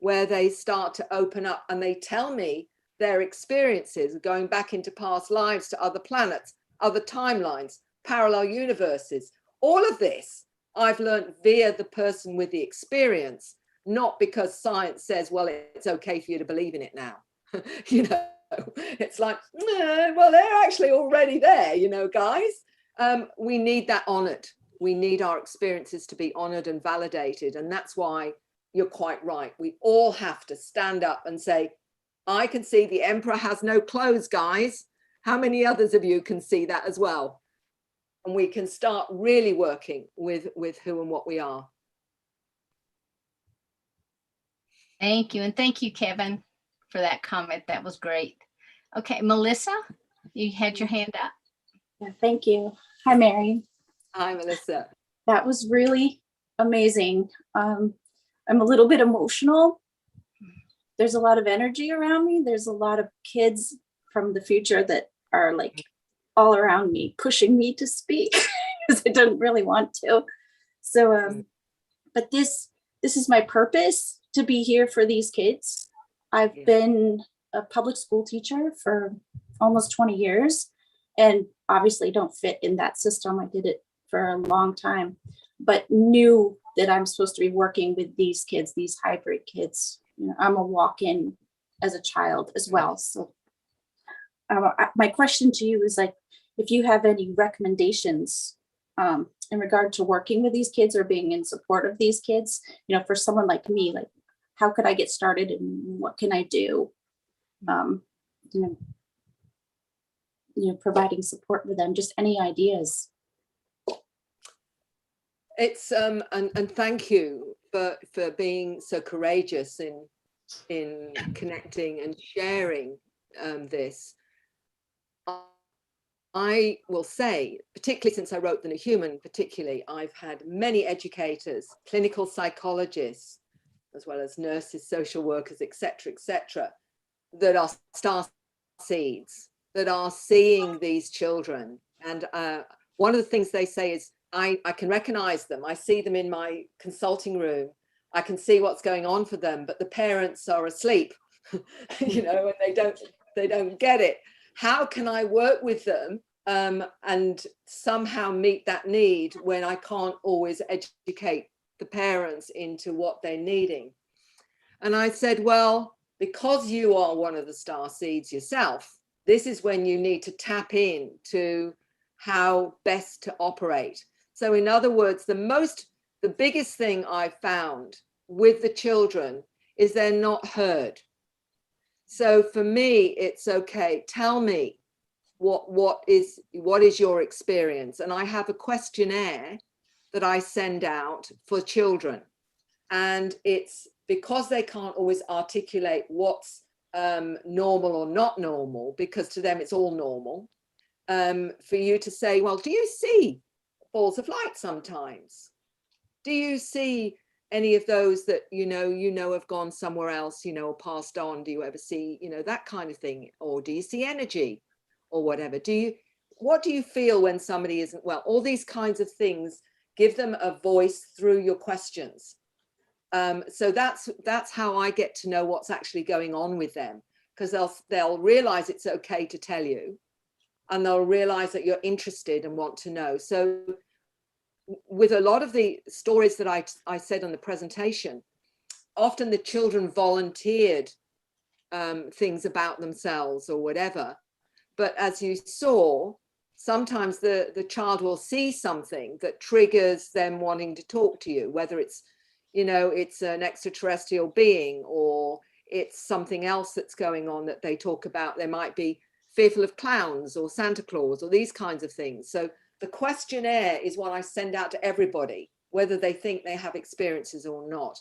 where they start to open up and they tell me their experiences going back into past lives, to other planets, other timelines, parallel universes. All of this I've learned via the person with the experience, not because science says, well, it's okay for you to believe in it now. You know, it's like, well, they're actually already there, you know, guys. We need that honored. We need our experiences to be honored and validated. And that's why you're quite right. We all have to stand up and say, I can see the emperor has no clothes, guys. How many others of you can see that as well? And we can start really working with who and what we are. Thank you. And thank you, Kevin, for that comment. That was great. Okay, Melissa, you had your hand up. Yeah, thank you. Hi, Mary. Hi, Melissa. That was really amazing. I'm a little bit emotional. There's a lot of energy around me. There's a lot of kids from the future that are like all around me, pushing me to speak because I don't really want to. So, but this is my purpose, to be here for these kids. I've been a public school teacher for almost 20 years and obviously don't fit in that system. I did it for a long time, but knew that I'm supposed to be working with these kids, these hybrid kids. You know, I'm a walk-in as a child as well. So my question to you is like, if you have any recommendations in regard to working with these kids or being in support of these kids, you know, for someone like me, like how could I get started and what can I do? You know, providing support with them, just any ideas. It's and thank you for being so courageous in connecting and sharing this. I will say, particularly since I wrote The New Human, particularly, I've had many educators, clinical psychologists, as well as nurses, social workers, etc., that are star seeds, that are seeing these children. And one of the things they say is, I can recognize them. I see them in my consulting room. I can see what's going on for them, but the parents are asleep, you know, and they don't get it. How can I work with them and somehow meet that need when I can't always educate the parents into what they're needing? And I said, well, because you are one of the star seeds yourself, this is when you need to tap in to how best to operate. So in other words, the biggest thing I found with the children is they're not heard. So for me, it's okay. Tell me what is your experience? And I have a questionnaire that I send out for children. And it's because they can't always articulate what's normal or not normal, because to them it's all normal, for you to say, well, do you see balls of light sometimes? Do you see any of those that you know have gone somewhere else, you know, or passed on? Do you ever see, you know, that kind of thing? Or do you see energy or whatever? What do you feel when somebody isn't well? All these kinds of things, give them a voice through your questions. So that's how I get to know what's actually going on with them, because they'll realize it's okay to tell you, and they'll realize that you're interested and want to know. So with a lot of the stories that I said on the presentation, often the children volunteered things about themselves or whatever. But as you saw, sometimes the child will see something that triggers them wanting to talk to you, whether it's, you know, it's an extraterrestrial being or it's something else that's going on that they talk about. They might be fearful of clowns or Santa Claus or these kinds of things. So the questionnaire is what I send out to everybody, whether they think they have experiences or not,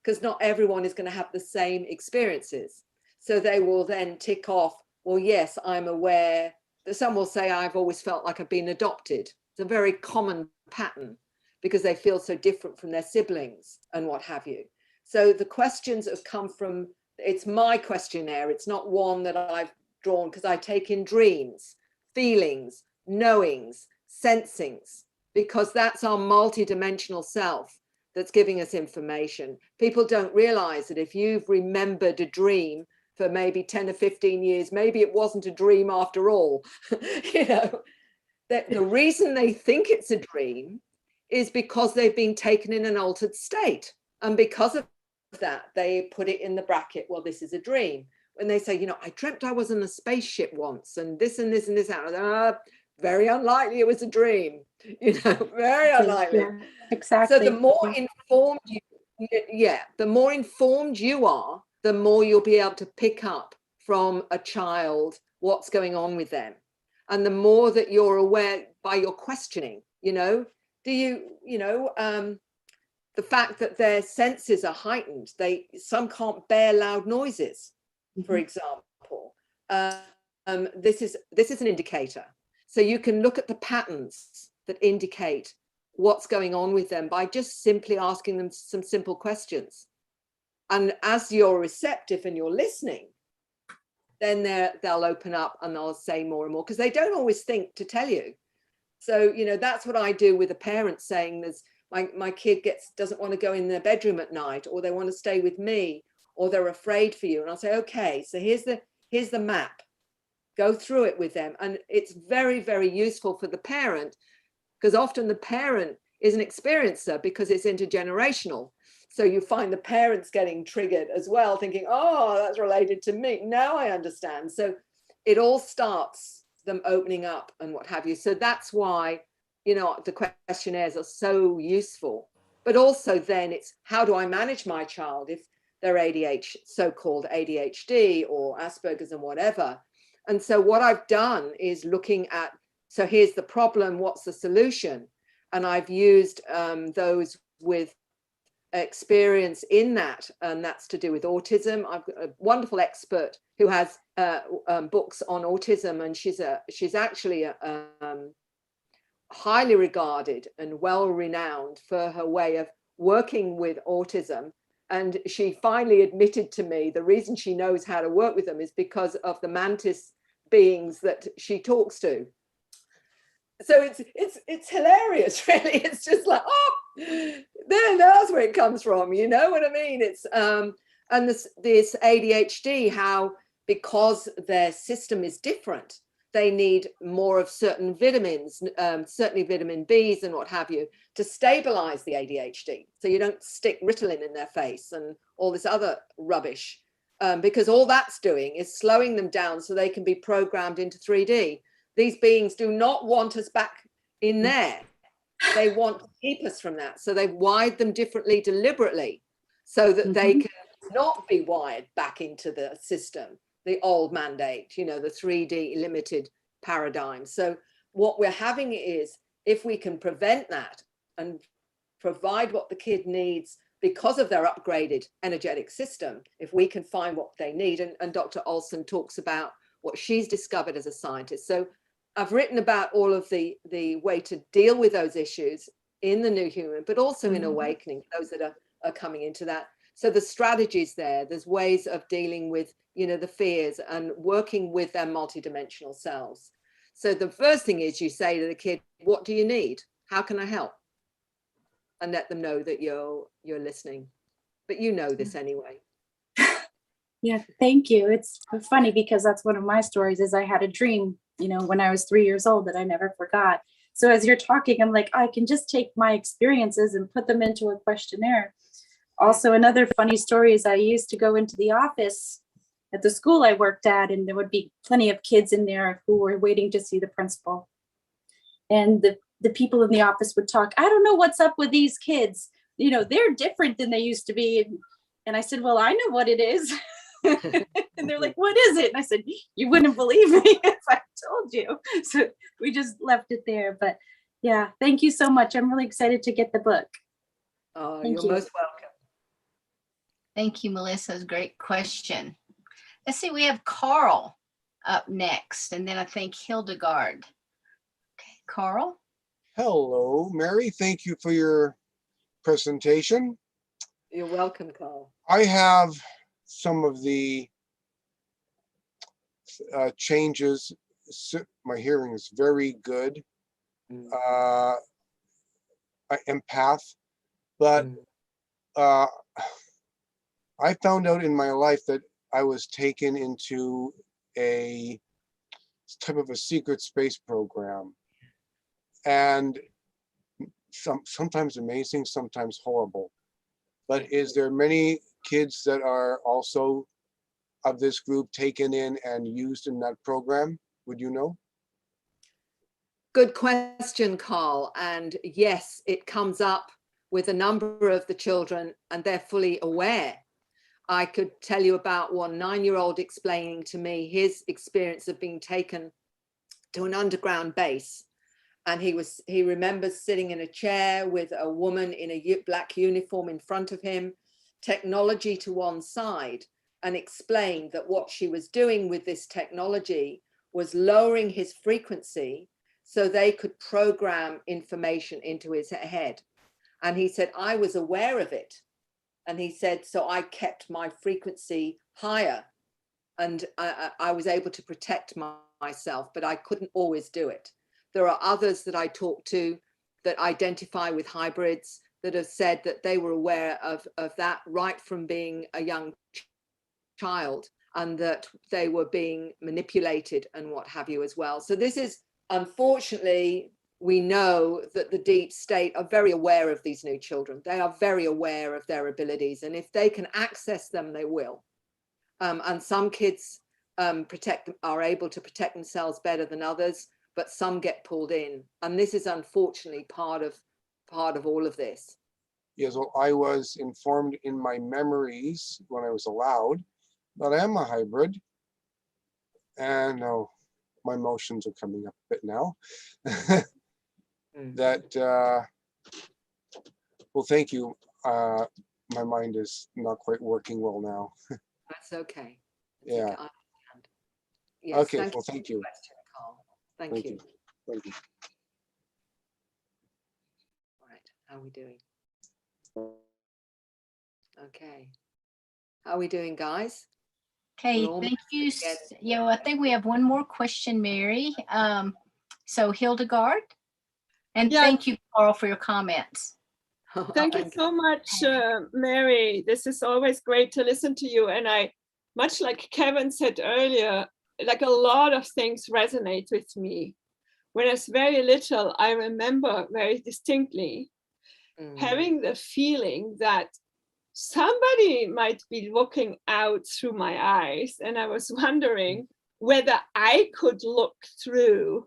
because not everyone is going to have the same experiences. So they will then tick off, well, yes, I'm aware. Some will say, I've always felt like I've been adopted. It's a very common pattern because they feel so different from their siblings and what have you. So the questions have come from, it's my questionnaire. It's not one that I've drawn, because I take in dreams, feelings, knowings, sensings, because that's our multidimensional self that's giving us information. People don't realize that if you've remembered a dream for maybe 10 or 15 years, maybe it wasn't a dream after all. You know, that the reason they think it's a dream is because they've been taken in an altered state. And because of that, they put it in the bracket, well, this is a dream. When they say, you know, I dreamt I was in a spaceship once and this and this and this happened. Very unlikely it was a dream, you know, very unlikely. Yeah, exactly. So the more informed you, the more informed you are, the more you'll be able to pick up from a child what's going on with them. And the more that you're aware by your questioning, you know, the fact that their senses are heightened, some can't bear loud noises, for example. This is an indicator. So you can look at the patterns that indicate what's going on with them by just simply asking them some simple questions. And as you're receptive and you're listening, then they'll open up and they'll say more and more, because they don't always think to tell you. So, you know, that's what I do with a parent saying, there's my kid doesn't want to go in their bedroom at night, or they want to stay with me, or they're afraid for you. And I'll say, okay, so here's the map. Go through it with them. And it's very, very useful for the parent, because often the parent is an experiencer because it's intergenerational. So you find the parents getting triggered as well, thinking, oh, that's related to me. Now I understand. So it all starts them opening up and what have you. So that's why, you know, the questionnaires are so useful. But also then it's, how do I manage my child if they're so-called ADHD or Asperger's and whatever? And so what I've done is looking at, so here's the problem, what's the solution? And I've used those with experience in that, and that's to do with autism. I've got a wonderful expert who has books on autism, and she's actually highly regarded and well renowned for her way of working with autism. And she finally admitted to me the reason she knows how to work with them is because of the mantis beings that she talks to. So it's hilarious, really. It's just like, oh, that's where it comes from. You know what I mean? It's and this ADHD, how because their system is different, they need more of certain vitamins, certainly vitamin B's and what have you, to stabilize the ADHD. So you don't stick Ritalin in their face and all this other rubbish, because all that's doing is slowing them down so they can be programmed into 3D. These beings do not want us back in there. They want to keep us from that. So they've wired them differently deliberately so that they can not be wired back into the system, the old mandate, you know, the 3D limited paradigm. So what we're having is, if we can prevent that and provide what the kid needs because of their upgraded energetic system, if we can find what they need, and Dr. Olson talks about what she's discovered as a scientist. So I've written about all of the way to deal with those issues in the New Human, but also in Awakening, those that are coming into that. So the strategies there's ways of dealing with, you know, the fears and working with their multidimensional selves. So the first thing is, you say to the kid, what do you need? How can I help? And let them know that you're listening. But you know this anyway. Yeah, thank you. It's funny because that's one of my stories. Is I had a dream, you know, when I was 3 years old that I never forgot. So as you're talking, I'm like, I can just take my experiences and put them into a questionnaire. Also, another funny story is I used to go into the office at the school I worked at, and there would be plenty of kids in there who were waiting to see the principal. And the people in the office would talk, I don't know what's up with these kids. You know, they're different than they used to be. And I said, well, I know what it is. And they're like, what is it? And I said, you wouldn't believe me if I told you. So we just left it there. But yeah, thank you so much. I'm really excited to get the book. Oh, you're most welcome. Thank you, Melissa. It's a great question. Let's see, we have Carl up next, and then I think Hildegard. Okay, Carl. Hello, Mary. Thank you for your presentation. You're welcome, Carl. I have some of the changes. My hearing is very good. Empath. But I found out in my life that I was taken into a type of a secret space program, and sometimes amazing, sometimes horrible. But is there many kids that are also of this group taken in and used in that program? Would you know? Good question, Carl. And yes, it comes up with a number of the children, and they're fully aware. I could tell you about one 9-year-old explaining to me his experience of being taken to an underground base. And he remembers sitting in a chair with a woman in a black uniform in front of him, technology to one side, and explained that what she was doing with this technology was lowering his frequency so they could program information into his head. And he said, I was aware of it. And he said, so I kept my frequency higher, and I was able to protect myself, but I couldn't always do it. There are others that I talk to that identify with hybrids that have said that they were aware of that right from being a young child, and that they were being manipulated and what have you as well. So this is, unfortunately, we know that the deep state are very aware of these new children. They are very aware of their abilities, and if they can access them, they will. And some kids are able to protect themselves better than others, but some get pulled in, and this is unfortunately part of all of this. Yes, well, I was informed in my memories when I was allowed that I am a hybrid, and now my emotions are coming up a bit now. That well, thank you. My mind is not quite working well now. That's okay. Yeah. I understand. Yes, okay. Thank well, thank you. Carl. Thank you. Thank you. All right. How are we doing? Okay. How are we doing, guys? Okay, thank you. Yeah, well, I think we have one more question, Mary. So Hildegard, and thank you, Carl, for your comments. Thank you so much, Mary. This is always great to listen to you. And I, much like Kevin said earlier, like a lot of things resonate with me. When I was very little, I remember very distinctly having the feeling that somebody might be looking out through my eyes. And I was wondering whether I could look through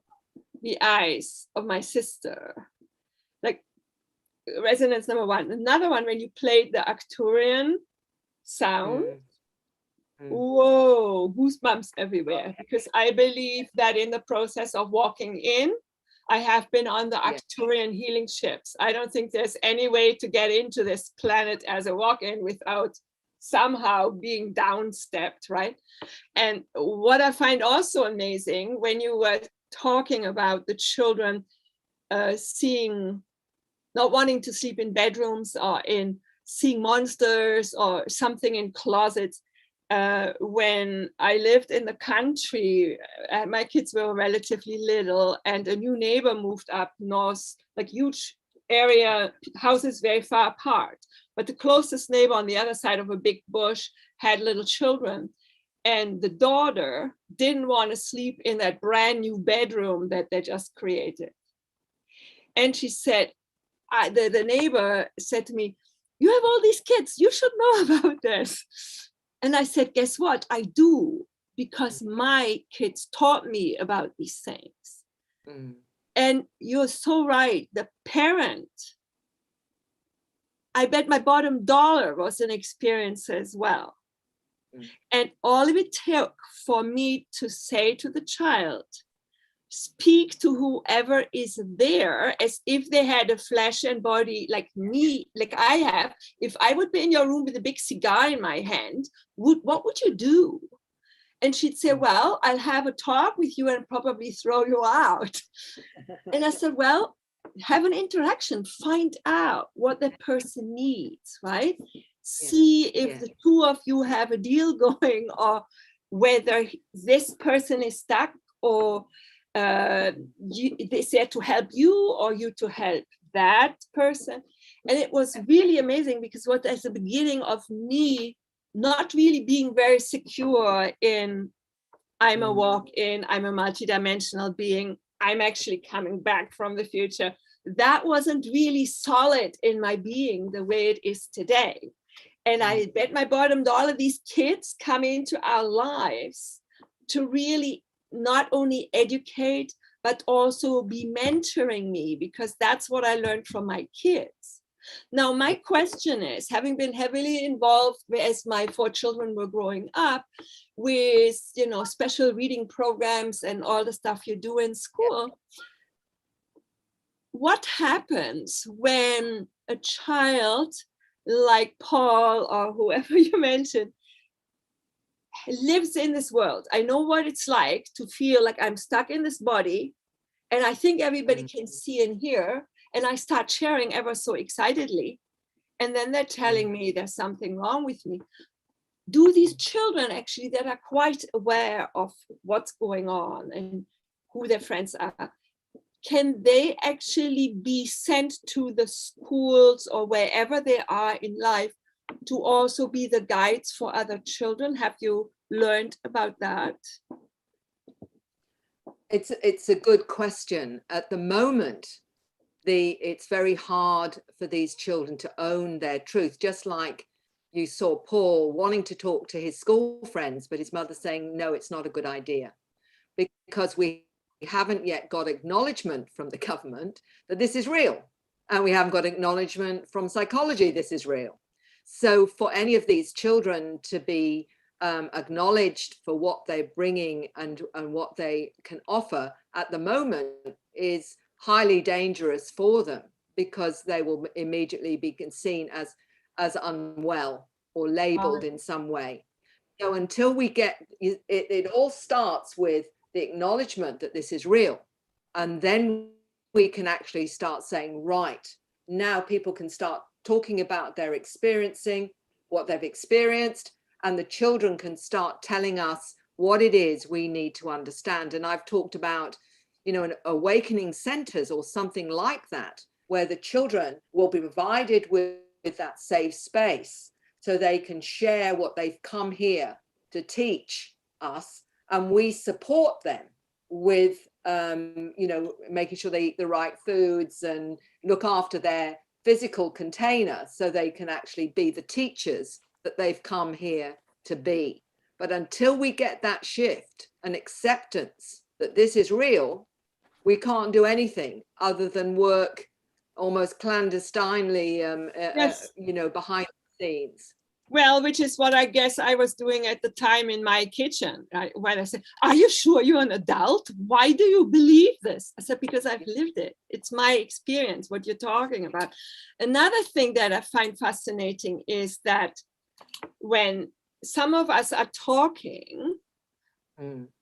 the eyes of my sister. Like, resonance number one. Another one, when you played the Arcturian sound, whoa, goosebumps everywhere. Because I believe that in the process of walking in, I have been on the Arcturian healing ships. I don't think there's any way to get into this planet as a walk-in without somehow being downstepped, right? And what I find also amazing, when you were talking about the children not wanting to sleep in bedrooms or seeing monsters or something in closets. When I lived in the country, my kids were relatively little, and a new neighbor moved up north, like huge area, houses very far apart. But the closest neighbor on the other side of a big bush had little children. And the daughter didn't want to sleep in that brand new bedroom that they just created. And she said, the neighbor said to me, you have all these kids, you should know about this. And I said, guess what? I do, because my kids taught me about these things. And you're so right. The parent, I bet my bottom dollar was an experience as well. And all of it took for me to say to the child, speak to whoever is there as if they had a flesh and body like me, like I have. If I would be in your room with a big cigar in my hand, what would you do? And she'd say, well, I'll have a talk with you and probably throw you out. And I said, well, have an interaction, find out what that person needs, right? See if the two of you have a deal going, or whether this person is stuck, or they said to help you or you to help that person. And it was really amazing because what at the beginning of me not really being very secure in I'm a walk-in, I'm a multidimensional being, I'm actually coming back from the future. That wasn't really solid in my being the way it is today. And I bet my bottom dollar these kids come into our lives to really not only educate, but also be mentoring me, because that's what I learned from my kids. Now, my question is, having been heavily involved as my 4 children were growing up with, you know, special reading programs and all the stuff you do in school, what happens when a child like Paul or whoever you mentioned lives in this world? I know what it's like to feel like I'm stuck in this body, and I think everybody can see and hear, and I start sharing ever so excitedly, and then they're telling me there's something wrong with me. Do these children actually that are quite aware of what's going on and who their friends are, can they actually be sent to the schools or wherever they are in life to also be the guides for other children? Have you learned about that? It's a good question. At the moment, it's very hard for these children to own their truth, just like you saw Paul wanting to talk to his school friends, but his mother saying, no, it's not a good idea, because we haven't yet got acknowledgement from the government that this is real. And we haven't got acknowledgement from psychology this is real. So for any of these children to be acknowledged for what they're bringing and what they can offer at the moment is highly dangerous for them, because they will immediately be seen as unwell or labeled in some way. So until we get it all starts with the acknowledgement that this is real, and then we can actually start saying, right, now people can start talking about their experiencing, what they've experienced, and the children can start telling us what it is we need to understand. And I've talked about, you know, an awakening centers or something like that, where the children will be provided with that safe space so they can share what they've come here to teach us, and we support them with you know, making sure they eat the right foods and look after their physical container so they can actually be the teachers that they've come here to be. But until we get that shift and acceptance that this is real, we can't do anything other than work almost clandestinely, Yes. you know, behind the scenes. Well, which is what I guess I was doing at the time in my kitchen, right? When I said, are you sure you're an adult? Why do you believe this? I said, because I've lived it. It's my experience, what you're talking about. Another thing that I find fascinating is that when some of us are talking,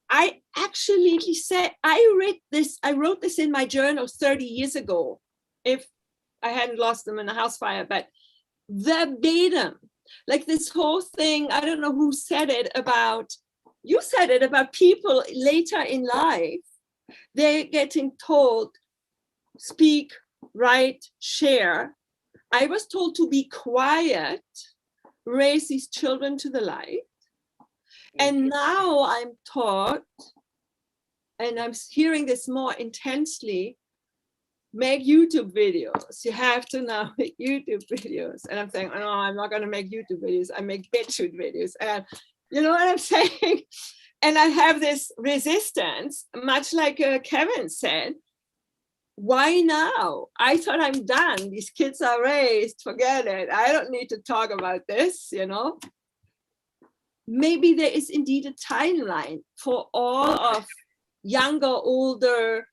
I actually said, I wrote this in my journal 30 years ago, if I hadn't lost them in a house fire, but verbatim. Like this whole thing, I don't know who said it about, you said it about people later in life, they're getting told, speak, write, share. I was told to be quiet, raise these children to the light. And now I'm taught, and I'm hearing this more intensely, make YouTube videos. You have to now make YouTube videos. And I'm saying, oh, no, I'm not going to make YouTube videos. I make BitChute videos. And you know what I'm saying? And I have this resistance, much like Kevin said. Why now? I thought I'm done. These kids are raised. Forget it. I don't need to talk about this, you know? Maybe there is indeed a timeline for all of younger, older,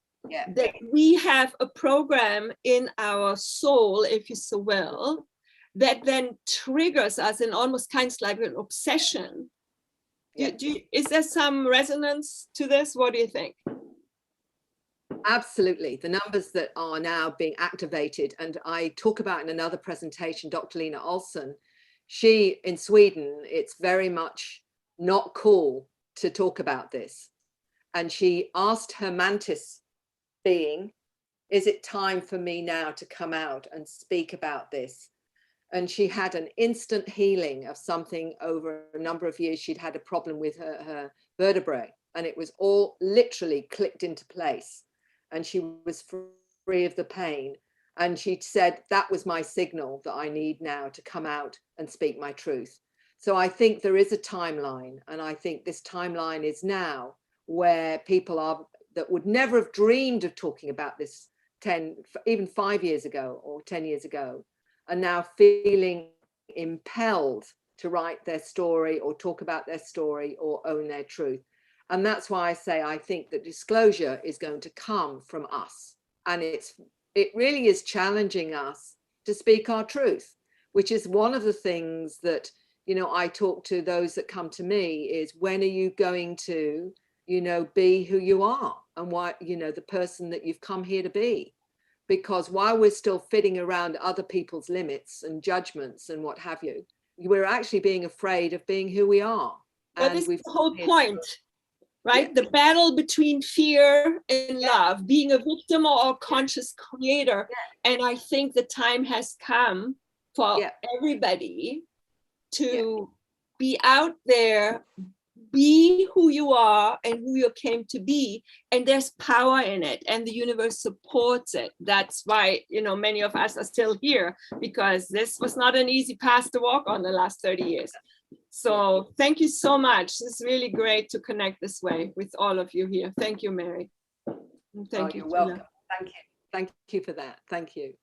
that we have a program in our soul, if you so will, that then triggers us in almost kind of like an obsession. Is there some resonance to this? What do you think? Absolutely. The numbers that are now being activated, and I talk about in another presentation, Dr. Lena Olsson, she in Sweden, it's very much not cool to talk about this. And she asked her mantis being is it time for me now to come out and speak about this? And she had an instant healing of something over a number of years. She'd had a problem with her vertebrae, and it was all literally clicked into place. And she was free of the pain. And she said, that was my signal that I need now to come out and speak my truth. So I think there is a timeline. And I think this timeline is now where people are that would never have dreamed of talking about this 10, even 5 years ago or 10 years ago, are now feeling impelled to write their story or talk about their story or own their truth. And that's why I say I think that disclosure is going to come from us. And it really is challenging us to speak our truth, which is one of the things that, you know, I talk to those that come to me is, when are you going to, you know, be who you are and why, you know, the person that you've come here to be? Because while we're still fitting around other people's limits and judgments and what have you, we're actually being afraid of being who we are. But And this we've is the whole point, right? Yeah. The battle between fear and love, being a victim or a conscious creator. Yeah. And I think the time has come for everybody to be out there, be who you are and who you came to be, and there's power in it, and the universe supports it. That's why, you know, many of us are still here, because this was not an easy path to walk on the last 30 years. So thank you so much. It's really great to connect this way with all of you here. Thank you, Mary. And thank you. You're welcome. Thank you. Thank you for that. Thank you.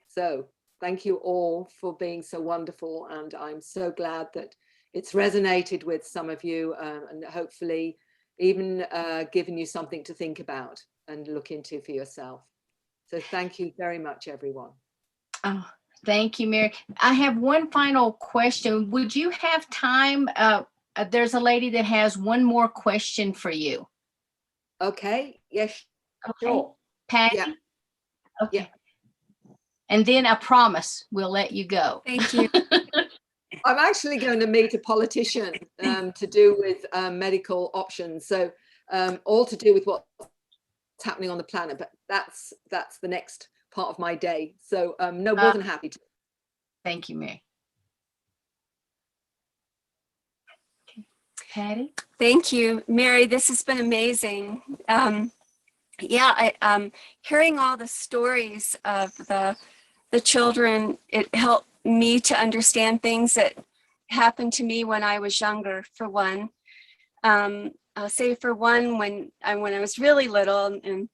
So thank you all for being so wonderful, and I'm so glad that it's resonated with some of you, and hopefully even given you something to think about and look into for yourself. So thank you very much, everyone. Oh, thank you, Mary. I have one final question. Would you have time? There's a lady that has one more question for you. Okay. Yes. Okay. Sure. Patty? Yeah. Okay. Yeah. And then I promise we'll let you go. Thank you. I'm actually going to meet a politician to do with medical options. So all to do with what's happening on the planet. But that's the next part of my day. So no, more than happy to. Thank you, Mary. Okay. Patty? Thank you, Mary. This has been amazing. Hearing all the stories of the children, it helped me to understand things that happened to me when I was younger, for one. I'll say for one, when I was really little, and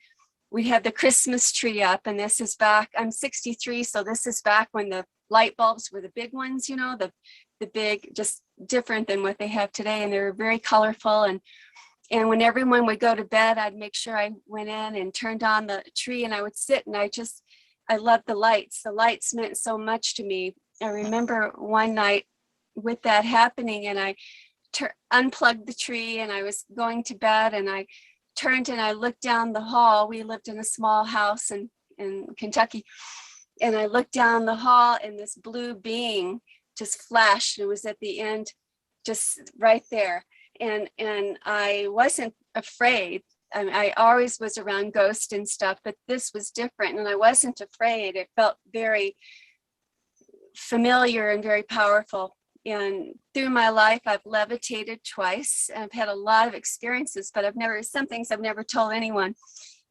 we had the Christmas tree up, and this is back, I'm 63, so this is back when the light bulbs were the big ones, you know, the big, just different than what they have today, and they were very colorful. And when everyone would go to bed, I'd make sure I went in and turned on the tree, and I would sit, and I loved the lights. The lights meant so much to me. I remember one night with that happening, and I unplugged the tree, and I was going to bed, and I turned and I looked down the hall. We lived in a small house in Kentucky, and I looked down the hall, and this blue being just flashed. It was at the end, just right there. And I wasn't afraid. I mean, I always was around ghosts and stuff, but this was different, and I wasn't afraid. It felt very familiar and very powerful. And through my life, I've levitated twice. I've had a lot of experiences, but some things I've never told anyone.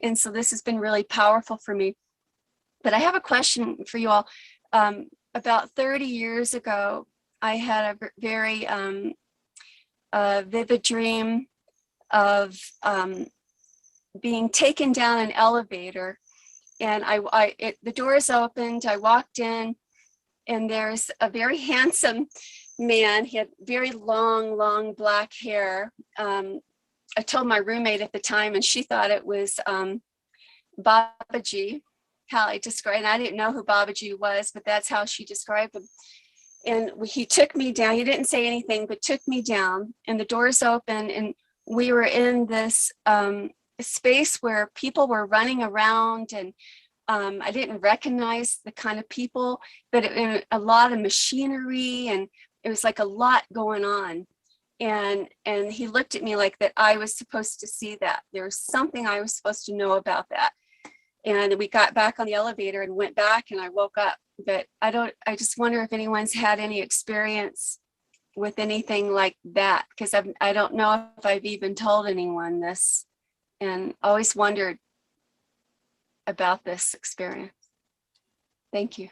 And so this has been really powerful for me. But I have a question for you all. About 30 years ago, I had a very vivid dream of being taken down an elevator, and the doors opened. I walked in, and there's a very handsome man. He had very long black hair. I told my roommate at the time, and she thought it was Babaji, how I described. And I didn't know who Babaji was, but that's how she described him. And he took me down. He didn't say anything, but took me down, and the doors opened, and we were in this space where people were running around, and I didn't recognize the kind of people, but a lot of machinery, and it was like a lot going on. And he looked at me like that I was supposed to see that. There was something I was supposed to know about that. And we got back on the elevator and went back, and I woke up. But I just wonder if anyone's had any experience with anything like that, because I don't know if I've even told anyone this, and always wondered about this experience. Thank you.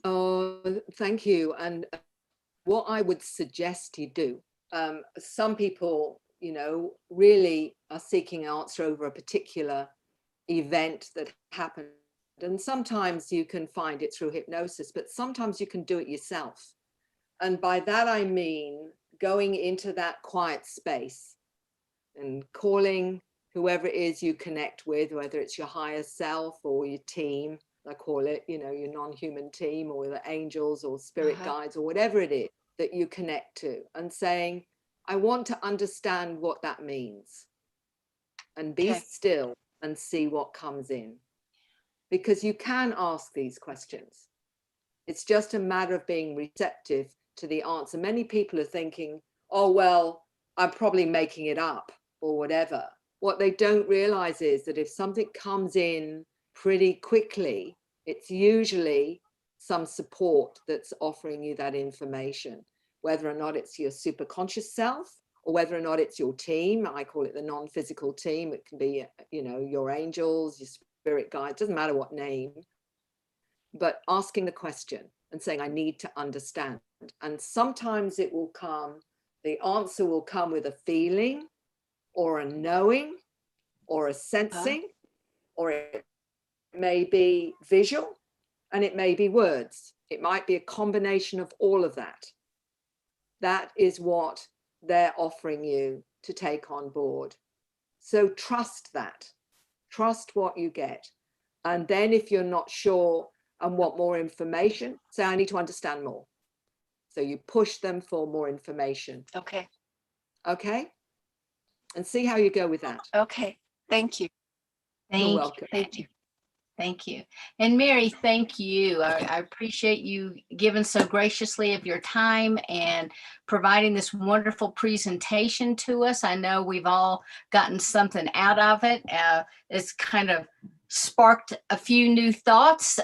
Oh, thank you. And what I would suggest you do, some people, you know, really are seeking answer over a particular event that happened. And sometimes you can find it through hypnosis, but sometimes you can do it yourself. And by that, I mean going into that quiet space and calling whoever it is you connect with, whether it's your higher self or your team, I call it, you know, your non-human team, or the angels or spirit guides or whatever it is that you connect to, and saying, I want to understand what that means, and be still and see what comes in. Because you can ask these questions. It's just a matter of being receptive to the answer. Many people are thinking, oh, well, I'm probably making it up or whatever. What they don't realize is that if something comes in pretty quickly, it's usually some support that's offering you that information, whether or not it's your superconscious self or whether or not it's your team. I call it the non-physical team. It can be, you know, your angels, your spirit guides, doesn't matter what name, but asking the question and saying, I need to understand. And sometimes it will come, the answer will come with a feeling or a knowing or a sensing, or it may be visual, and it may be words. It might be a combination of all of that. That is what they're offering you to take on board. So trust that. Trust what you get. And then if you're not sure and want more information, say, I need to understand more. So you push them for more information. Okay. Okay. And see how you go with that. Okay. Thank you. You're welcome. Thank you. Thank you. And Mary, thank you. I appreciate you giving so graciously of your time and providing this wonderful presentation to us. I know we've all gotten something out of it. It's kind of sparked a few new thoughts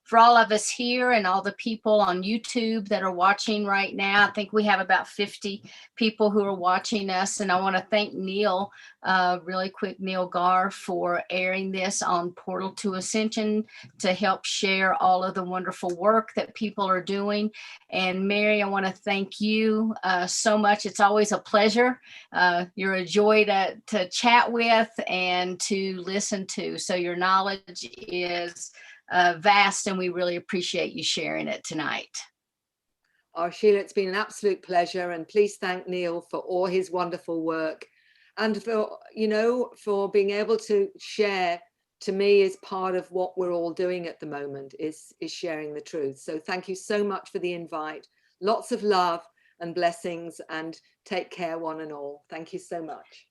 for all of us here and all the people on YouTube that are watching right now. I think we have about 50 people who are watching us. And I want to thank Neil, really quick, Neil Gar, for airing this on Portal to Ascension to help share all of the wonderful work that people are doing. And Mary, I want to thank you so much. It's always a pleasure. You're a joy to chat with and to listen to. So your knowledge is vast, and we really appreciate you sharing it tonight. Oh, Sheila, it's been an absolute pleasure. And please thank Neil for all his wonderful work, and for, you know, for being able to share, to me, is part of what we're all doing at the moment, is sharing the truth. So thank you so much for the invite. Lots of love and blessings, and take care one and all. Thank you so much.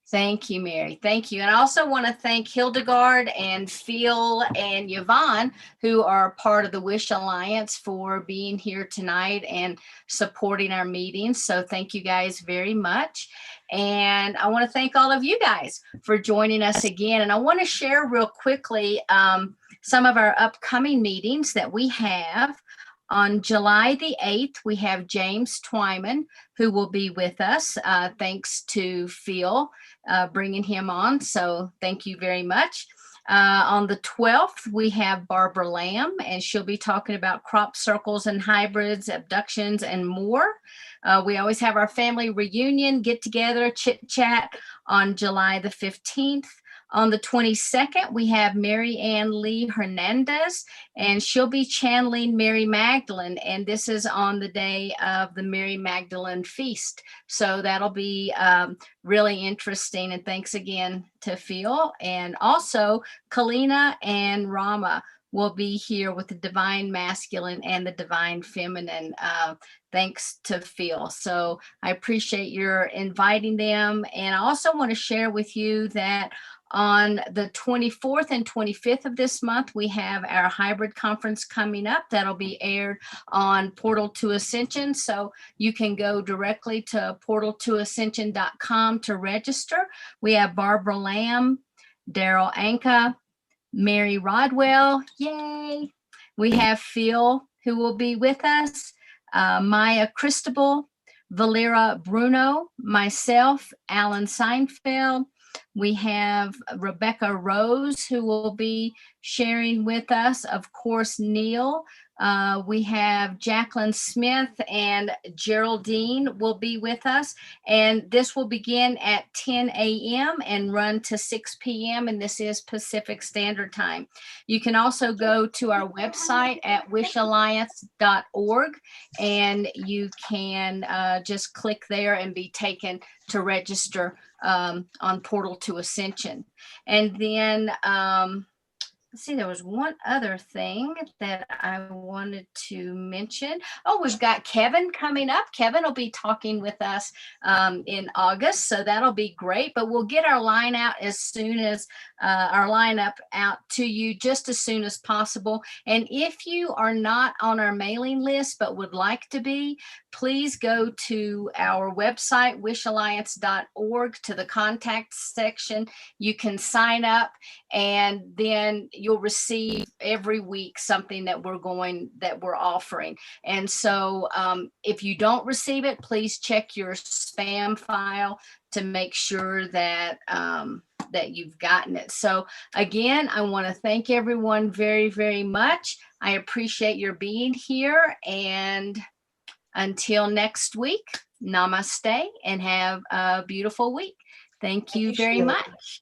Thank you, Mary. Thank you. And I also want to thank Hildegard and Phil and Yvonne, who are part of the Wish Alliance, for being here tonight and supporting our meetings. So thank you guys very much. And I want to thank all of you guys for joining us again. And I want to share real quickly some of our upcoming meetings that we have. On July the 8th, we have James Twyman, who will be with us. Thanks to Phil bringing him on. So thank you very much. On the 12th, we have Barbara Lamb, and she'll be talking about crop circles and hybrids, abductions, and more. We always have our family reunion, get together, chit chat on July the 15th. On the 22nd, we have Mary Ann Lee Hernandez, and she'll be channeling Mary Magdalene. And this is on the day of the Mary Magdalene feast. So that'll be really interesting. And thanks again to Phil. And also, Kalina and Rama will be here with the Divine Masculine and the Divine Feminine. Thanks to Phil. So I appreciate your inviting them. And I also want to share with you that on the 24th and 25th of this month, we have our hybrid conference coming up that'll be aired on Portal to Ascension. So you can go directly to PortalToAscension.com to register. We have Barbara Lamb, Daryl Anka, Mary Rodwell, yay. We have Phil, who will be with us, Maya Cristobal, Valera Bruno, myself, Alan Seinfeld. We have Rebecca Rose, who will be sharing with us. Of course, Neil. We have Jacqueline Smith and Geraldine will be with us. And this will begin at 10 a.m. and run to 6 p.m. And this is Pacific Standard Time. You can also go to our website at wishalliance.org and you can just click there and be taken to register on Portal to Ascension. And then let's see, there was one other thing that I wanted to mention. Oh, we've got Kevin coming up. Kevin will be talking with us in August, so that'll be great. But we'll get our line out as soon as our lineup out to you just as soon as possible. And if you are not on our mailing list but would like to be, please go to our website, wishalliance.org, to the contact section. You can sign up and then you'll receive every week something that we're offering. And so if you don't receive it, please check your spam file to make sure that that you've gotten it. So again, I want to thank everyone very, very much. I appreciate your being here, and until next week, namaste and have a beautiful week. Thank you very much.